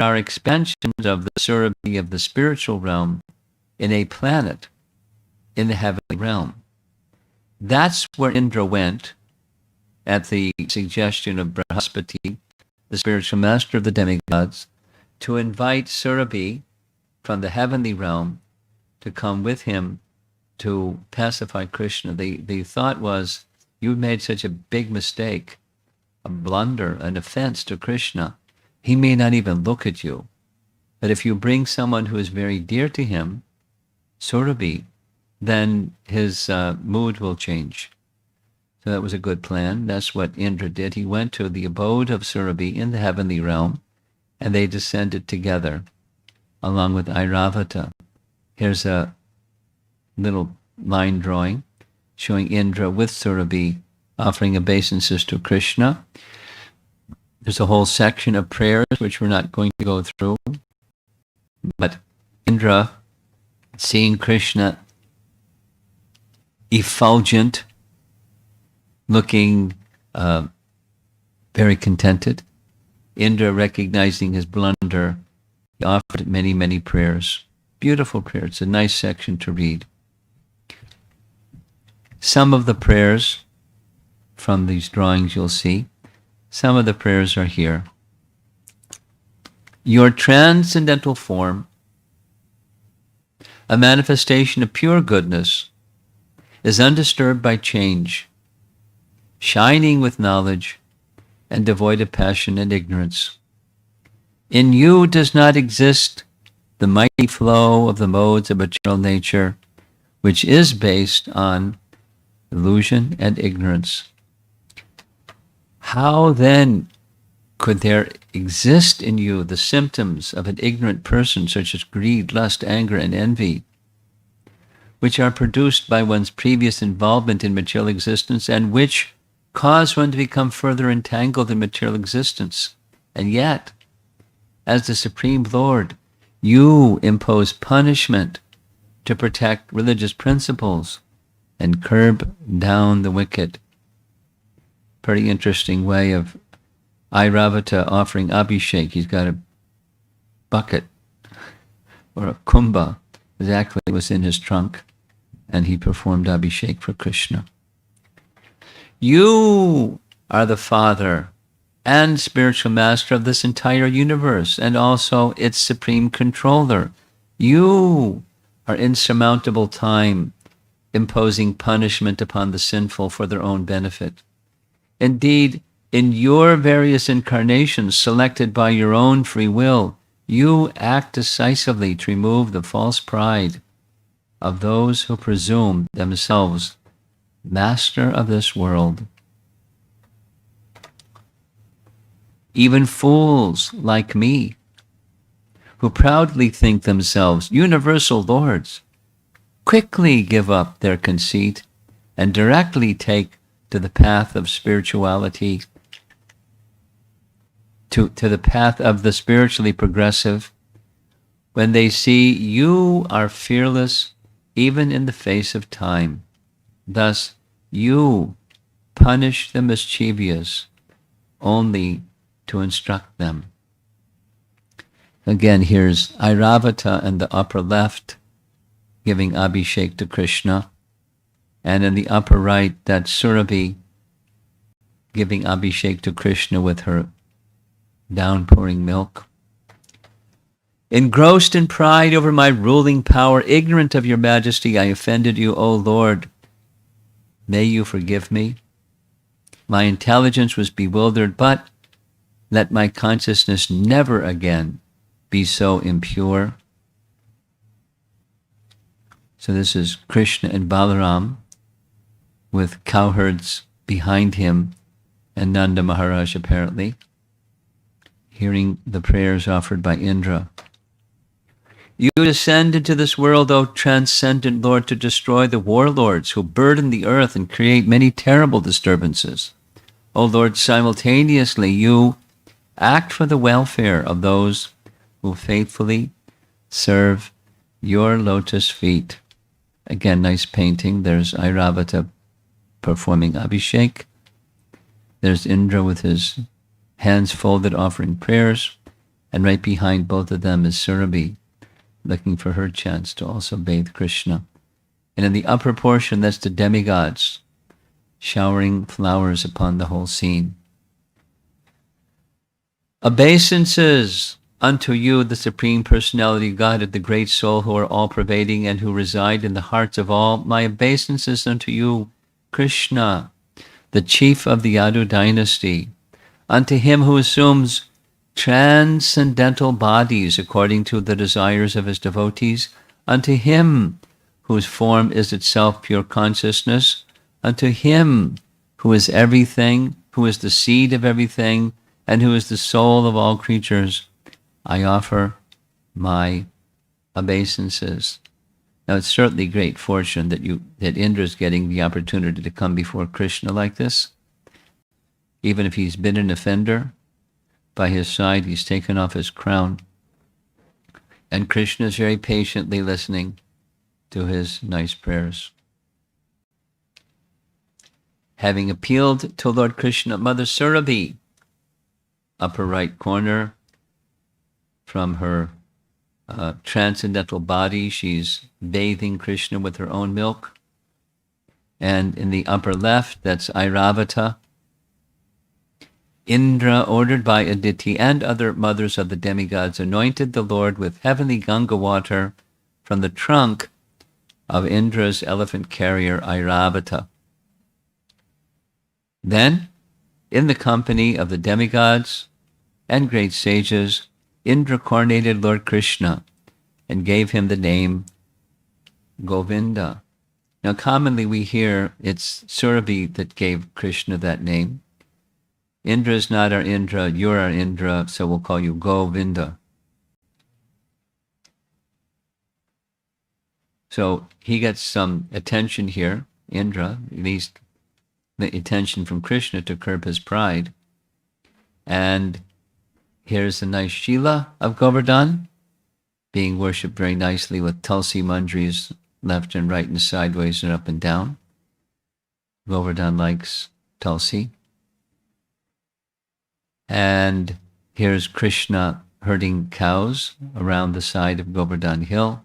are expansions of the Surabhi of the spiritual realm in a planet in the heavenly realm. That's where Indra went at the suggestion of Brihaspati, the spiritual master of the demigods, to invite Surabhi from the heavenly realm to come with him to pacify Krishna. The thought was, you made such a big mistake, a blunder, an offense to Krishna. He may not even look at you. But if you bring someone who is very dear to him, Surabhi, then his mood will change. So that was a good plan. That's what Indra did. He went to the abode of Surabhi in the heavenly realm, and they descended together, along with Airavata. Here's a little line drawing showing Indra with Surabhi offering obeisances to Krishna. There's a whole section of prayers which we're not going to go through. But Indra, seeing Krishna effulgent, looking very contented, Indra, recognizing his blunder, he offered many, many prayers. Beautiful prayer. It's a nice section to read. Some of the prayers from these drawings you'll see, some of the prayers are here. Your transcendental form, a manifestation of pure goodness, is undisturbed by change, shining with knowledge and devoid of passion and ignorance. In you does not exist the mighty flow of the modes of material nature, which is based on illusion and ignorance. How then could there exist in you the symptoms of an ignorant person, such as greed, lust, anger, and envy, which are produced by one's previous involvement in material existence and which cause one to become further entangled in material existence? And yet, as the Supreme Lord, you impose punishment to protect religious principles and curb down the wicked. Pretty interesting way of Airavata offering Abhishek. He's got a bucket or a kumbha, exactly was in his trunk, and he performed Abhishek for Krishna. You are the Father and spiritual master of this entire universe and also its supreme controller. You are insurmountable time, imposing punishment upon the sinful for their own benefit. Indeed, in your various incarnations selected by your own free will, you act decisively to remove the false pride of those who presume themselves master of this world. Even fools like me, who proudly think themselves universal lords, quickly give up their conceit and directly take to the path of spirituality, to the path of the spiritually progressive, when they see you are fearless even in the face of time. Thus, you punish the mischievous only to instruct them. Again, here's Airavata in the upper left, giving Abhishek to Krishna. And in the upper right, that's Surabhi giving Abhishek to Krishna with her downpouring milk. Engrossed in pride over my ruling power, ignorant of your majesty, I offended you, O Lord. May you forgive me. My intelligence was bewildered, but let my consciousness never again be so impure. So this is Krishna and Balaram with cowherds behind him and Nanda Maharaj apparently, hearing the prayers offered by Indra. You descend into this world, O transcendent Lord, to destroy the warlords who burden the earth and create many terrible disturbances. O Lord, simultaneously you act for the welfare of those who faithfully serve your lotus feet. Again, nice painting. There's Airavata performing Abhishek. There's Indra with his hands folded offering prayers. And right behind both of them is Surabhi, looking for her chance to also bathe Krishna. And in the upper portion, that's the demigods, showering flowers upon the whole scene. Obeisances unto you, the Supreme Personality God, the Great Soul, who are all-pervading and who reside in the hearts of all. My obeisances unto you, Krishna, the chief of the Yadu dynasty, unto him who assumes transcendental bodies according to the desires of his devotees, unto him whose form is itself pure consciousness, unto him who is everything, who is the seed of everything, and who is the soul of all creatures, I offer my obeisances. Now, it's certainly great fortune that Indra is getting the opportunity to come before Krishna like this. Even if he's been an offender, by his side he's taken off his crown, and Krishna is very patiently listening to his nice prayers. Having appealed to Lord Krishna, Mother Surabhi, upper right corner, from her transcendental body, she's bathing Krishna with her own milk. And in the upper left, that's Airavata. Indra, ordered by Aditi and other mothers of the demigods, anointed the Lord with heavenly Ganga water from the trunk of Indra's elephant carrier Airavata. Then, in the company of the demigods and great sages, Indra coronated Lord Krishna and gave him the name Govinda. Now, commonly we hear it's Surabhi that gave Krishna that name. Indra is not our Indra, you're our Indra, so we'll call you Govinda. So he gets some attention here, Indra, at least the attention from Krishna to curb his pride. And here's a nice Shila of Govardhan, being worshipped very nicely with Tulsi Manjaris left and right and sideways and up and down. Govardhan likes Tulsi. And here's Krishna herding cows around the side of Govardhan Hill.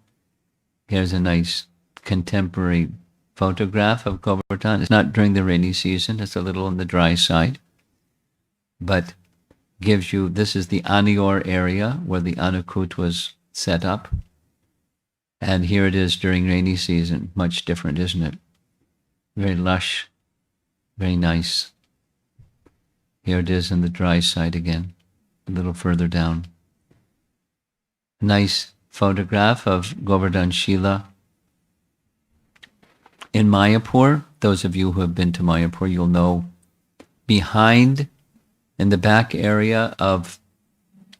Here's a nice contemporary photograph of Govardhan. It's not during the rainy season, it's a little on the dry side, but gives you, this is the Anior area where the Anukut was set up. And here it is during rainy season. Much different, isn't it? Very lush, very nice. Here it is on the dry side again, a little further down. A nice photograph of Govardhan Shila. In Mayapur, those of you who have been to Mayapur, you'll know behind, in the back area of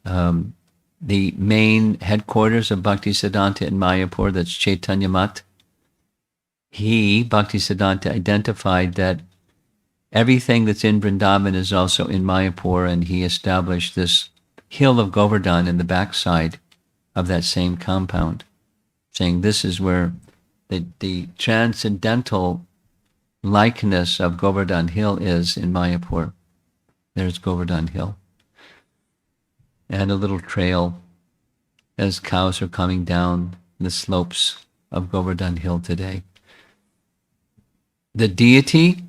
the main headquarters of Bhaktisiddhanta in Mayapur, that's Chaitanya Mat, Bhaktisiddhanta, identified that everything that's in Vrindavan is also in Mayapur, and he established this hill of Govardhan in the backside of that same compound, saying this is where the transcendental likeness of Govardhan Hill is in Mayapur. There's Govardhan Hill. And a little trail as cows are coming down the slopes of Govardhan Hill today. The deity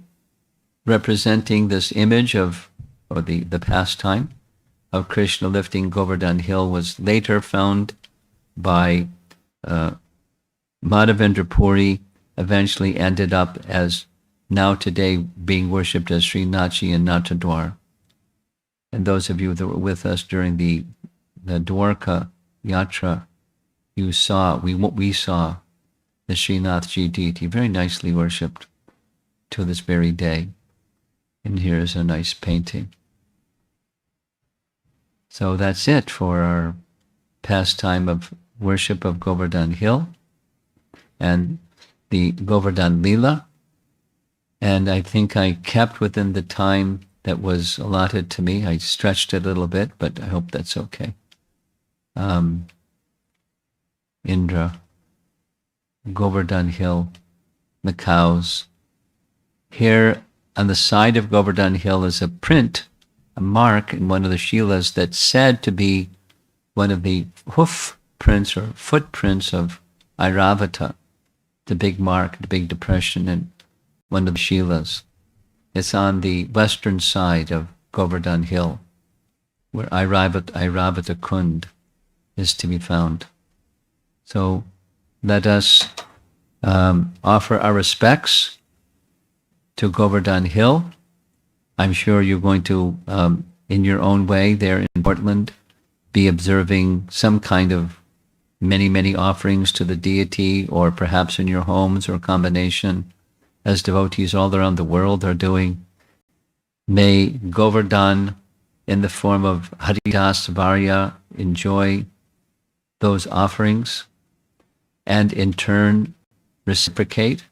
representing this image of, or the pastime of Krishna lifting Govardhan Hill was later found by Madhavendra Puri, eventually ended up as now today being worshipped as Srinathji and Natadwar. And those of you that were with us during the Dwarka Yatra, we saw the Srinathji deity very nicely worshipped to this very day. And here is a nice painting. So that's it for our pastime of worship of Govardhan Hill and the Govardhan Leela. And I think I kept within the time that was allotted to me. I stretched it a little bit, but I hope that's okay. Indra, Govardhan Hill, the cows. Here on the side of Govardhan Hill is a print, a mark in one of the Shilas that's said to be one of the hoof prints or footprints of Airavata, the big mark, the big depression in one of the Shilas. It's on the western side of Govardhan Hill, where Airavata Kund is to be found. So let us offer our respects to Govardhan Hill. I'm sure you're going to, in your own way there in Portland, be observing some kind of many offerings to the deity, or perhaps in your homes or a combination, as devotees all around the world are doing. May Govardhan, in the form of Haridas Varya, enjoy those offerings. and in turn reciprocate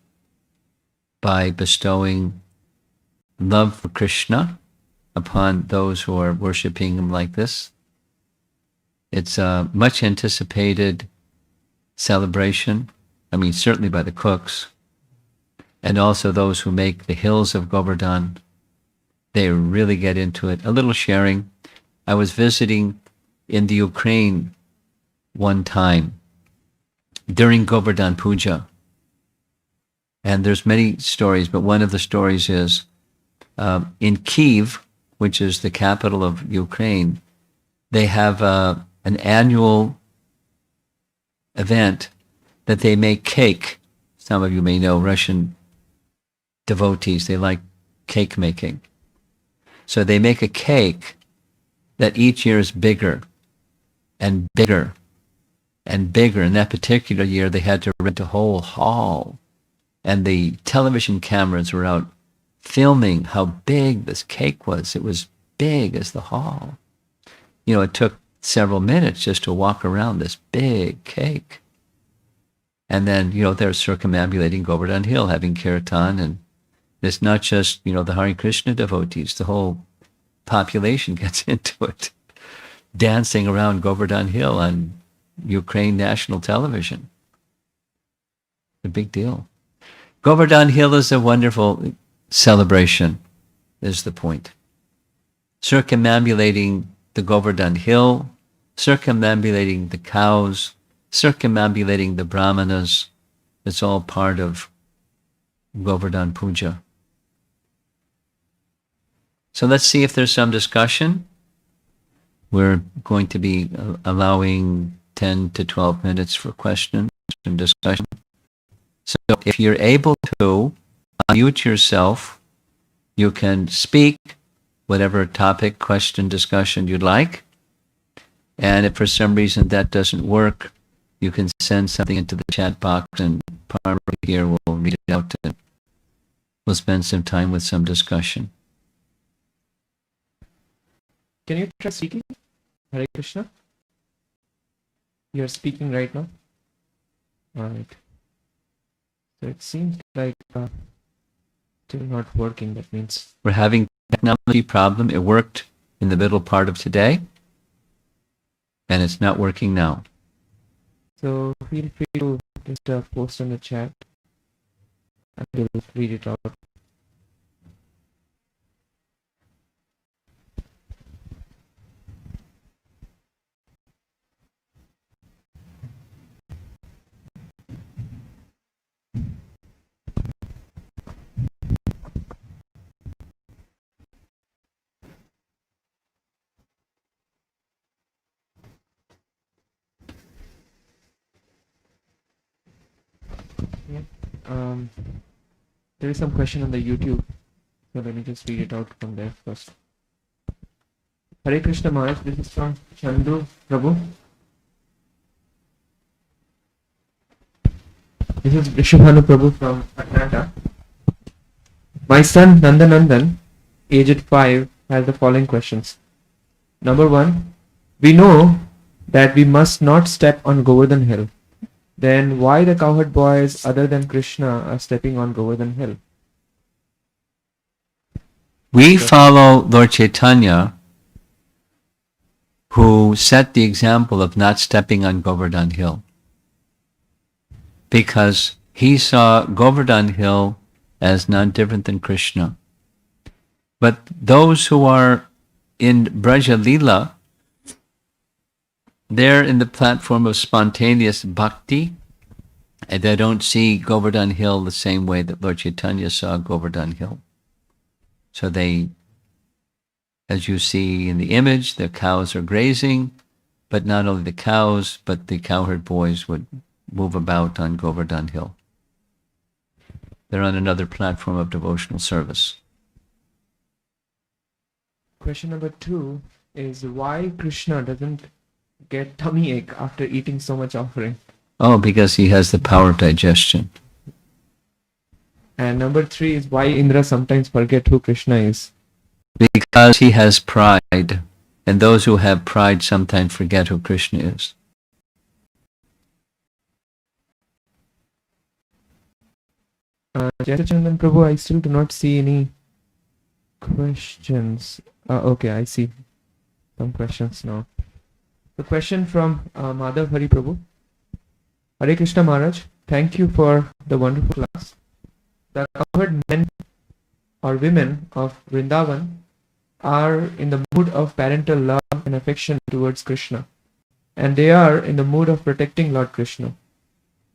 by bestowing love for Krishna upon those who are worshipping him like this. It's a much anticipated celebration. I mean, certainly by the cooks, and also those who make the hills of Govardhan. They really get into it. A little sharing. I was visiting in the Ukraine one time during Govardhan Puja. And there's many stories, but one of the stories is in Kyiv, which is the capital of Ukraine, they have an annual event that they make cake. Some of you may know Russian devotees, they like cake making. So they make a cake that each year is bigger and bigger and bigger. In that particular year, they had to rent a whole hall, and the television cameras were out filming how big this cake was. It was big as the hall. You know, it took several minutes just to walk around this big cake. And then, you know, they're circumambulating Govardhan Hill, having kirtan, and it's not just, you know, the Hare Krishna devotees. The whole population gets into it, dancing around Govardhan Hill on Ukraine national television. A big deal. Govardhan Hill is a wonderful celebration, is the point. Circumambulating the Govardhan Hill, circumambulating the cows, circumambulating the brahmanas, it's all part of Govardhan Puja. So let's see if there's some discussion. We're going to be allowing 10 to 12 minutes for questions and discussion. So if you're able to unmute yourself, you can speak whatever topic, question, discussion you'd like. And if for some reason that doesn't work, you can send something into the chat box, and Parma here will read it out, and we'll spend some time with some discussion. Can you try speaking? Hare Krishna? You're speaking right now? Alright. So it seems like still not working. That means we're having a technology problem. It worked in the middle part of today, and it's not working now. So feel free to just post in the chat, and we'll read it out. There is some question on the YouTube, so let me just read it out from there first. Hare Krishna Maharaj, this is from Chandu Prabhu. This is Rishabhanu Prabhu from Atlanta. My son Nandanandan, aged 5, has the following questions. Number 1, we know that we must not step on Govardhan Hill. Then why the cowherd boys other than Krishna are stepping on Govardhan Hill? We follow Lord Chaitanya, who set the example of not stepping on Govardhan Hill, because he saw Govardhan Hill as none different than Krishna. But those who are in Braja Leela, they're in the platform of spontaneous bhakti, and they don't see Govardhan Hill the same way that Lord Chaitanya saw Govardhan Hill. So they, as you see in the image, the cows are grazing, but not only the cows, but the cowherd boys would move about on Govardhan Hill. They're on another platform of devotional service. Question number 2 is why Krishna doesn't get tummy ache after eating so much offering? Oh, because he has the power of digestion. And number 3 is why Indra sometimes forget who Krishna is? Because he has pride, and those who have pride sometimes forget who Krishna is. Jayachandan Prabhu, I still do not see any questions. Okay, I see some questions now. The question from Madhav Hari Prabhu. Hare Krishna Maharaj, thank you for the wonderful class. The covered men or women of Vrindavan are in the mood of parental love and affection towards Krishna, and they are in the mood of protecting Lord Krishna.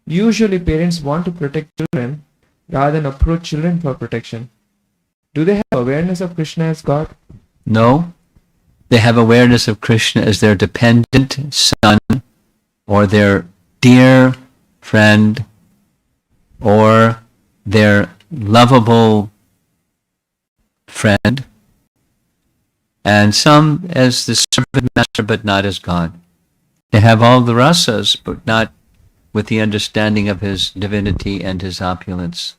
Usually parents want to protect children rather than approach children for protection. Do they have awareness of Krishna as God? No, they have awareness of Krishna as their dependent son or their dear friend or their lovable friend, and some as the servant master but not as God. They have all the rasas but not with the understanding of his divinity and his opulence.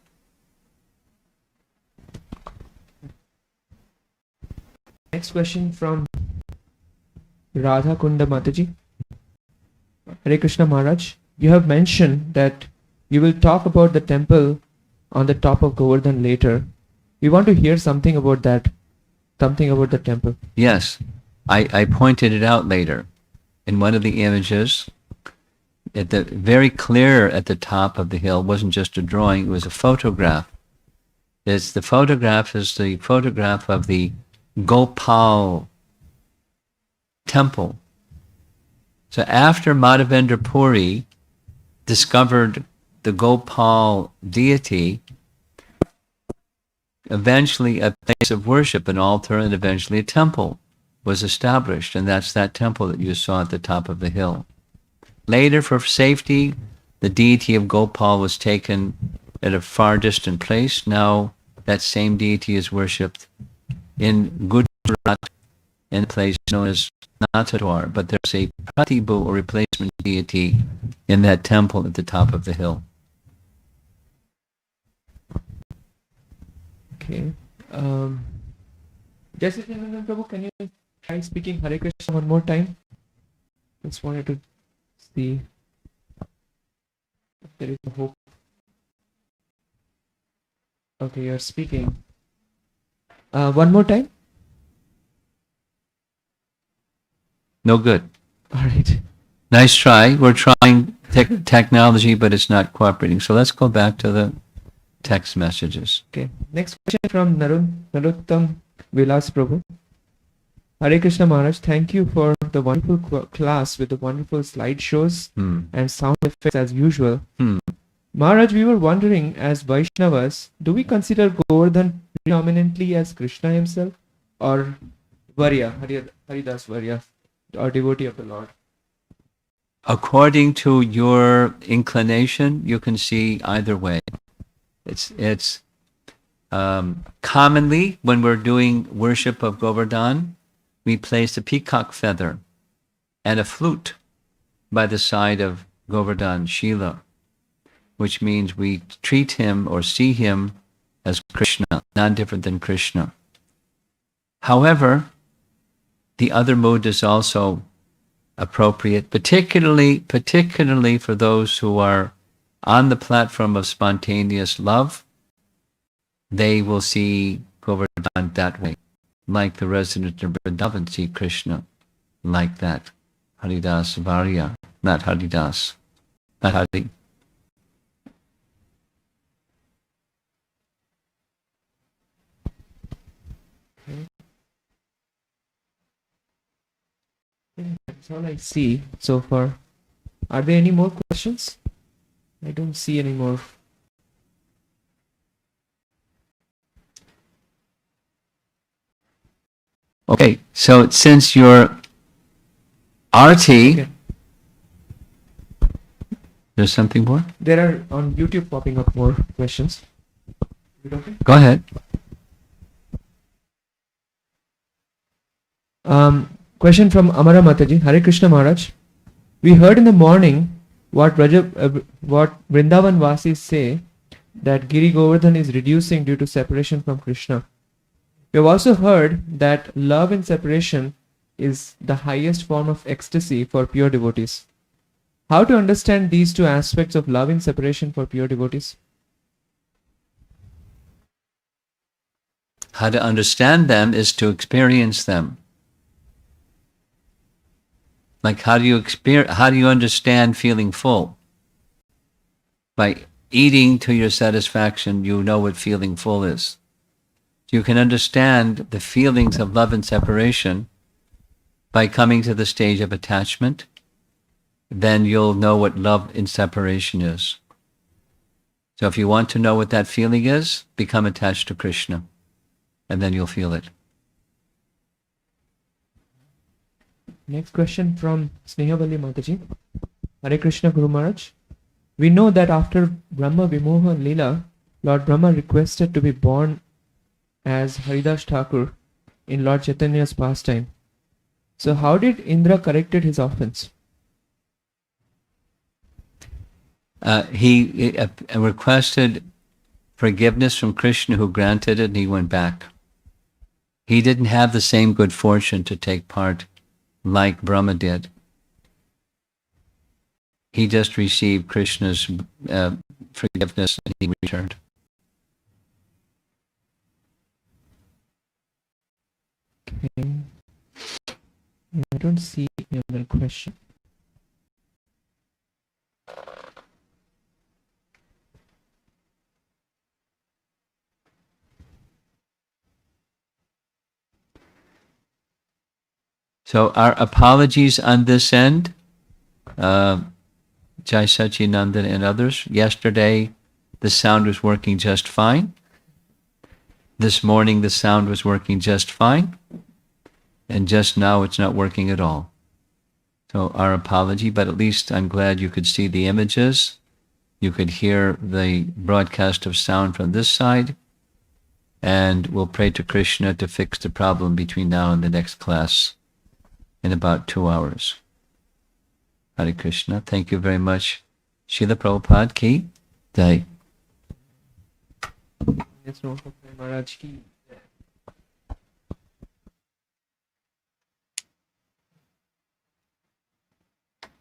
Next question from Radha Kunda Mataji. Hare Krishna Maharaj, you have mentioned that you will talk about the temple on the top of Govardhan later. We want to hear something about that, something about the temple. Yes, I pointed it out later. In one of the images, very clear at the top of the hill, wasn't just a drawing, it was a photograph. The photograph is the photograph of the Gopal temple. So after Madhavendra Puri discovered the Gopal deity, eventually a place of worship, an altar, and eventually a temple was established, and that's that temple that you saw at the top of the hill. Later, for safety, the deity of Gopal was taken at a far distant place. Now that same deity is worshipped in Gujarat in a place known as Natadwar, but there's a Pratibhu or replacement deity in that temple at the top of the hill. Okay. Jayachandan Prabhu, can you try speaking Hare Krishna one more time? Just wanted to see if there is a hope. Okay, you're speaking. One more time? No good. All right. Nice try. We're trying technology, but it's not cooperating. So let's go back to the text messages. Okay. Next question from Narottam Vilas Prabhu. Hare Krishna Maharaj, thank you for the wonderful class with the wonderful slideshows and sound effects as usual. Maharaj, we were wondering, as Vaishnavas, do we consider Govardhan predominantly as Krishna himself or Varya, Haridas Varya, or devotee of the Lord? According to your inclination, you can see either way. It's commonly when we're doing worship of Govardhan, we place a peacock feather and a flute by the side of Govardhan Shila, which means we treat him or see him as Krishna, not different than Krishna. However, the other mood is also appropriate, particularly for those who are on the platform of spontaneous love. They will see Govardhan that way, like the resident of Vrindavan see Krishna like that. Haridas Varya, not Haridas, not Hari. That's all I see so far. Are there any more questions? I don't see any more. Okay, so since you're RT, there's something more? There are on YouTube popping up more questions. Is it okay? Go ahead. Question from Amara Mataji. Hare Krishna Maharaj. We heard in the morning what Vrindavan Vasis say, that Giri Govardhan is reducing due to separation from Krishna. We have also heard that love and separation is the highest form of ecstasy for pure devotees. How to understand these two aspects of love and separation for pure devotees? How to understand them is to experience them. Like how do you understand feeling full? By eating to your satisfaction, you know what feeling full is. You can understand the feelings of love and separation by coming to the stage of attachment. Then you'll know what love in separation is. So if you want to know what that feeling is, become attached to Krishna, and then you'll feel it. Next question from Snehavalli Mataji. Hare Krishna Guru Maharaj. We know that after Brahma Vimoha Leela, Lord Brahma requested to be born as Haridas Thakur in Lord Chaitanya's pastime. So how did Indra corrected his offense? He requested forgiveness from Krishna, who granted it, and he went back. He didn't have the same good fortune to take part like Brahma did. He just received Krishna's forgiveness and he returned. Okay. I don't see any other question. So our apologies on this end, Jai Sachinandan and others. Yesterday, the sound was working just fine. This morning, the sound was working just fine. And just now, it's not working at all. So our apology, but at least I'm glad you could see the images. You could hear the broadcast of sound from this side. And we'll pray to Krishna to fix the problem between now and the next class in about 2 hours. Hare Krishna. Thank you very much. Srila Prabhupada ki Jai. Yes, Maharaj ki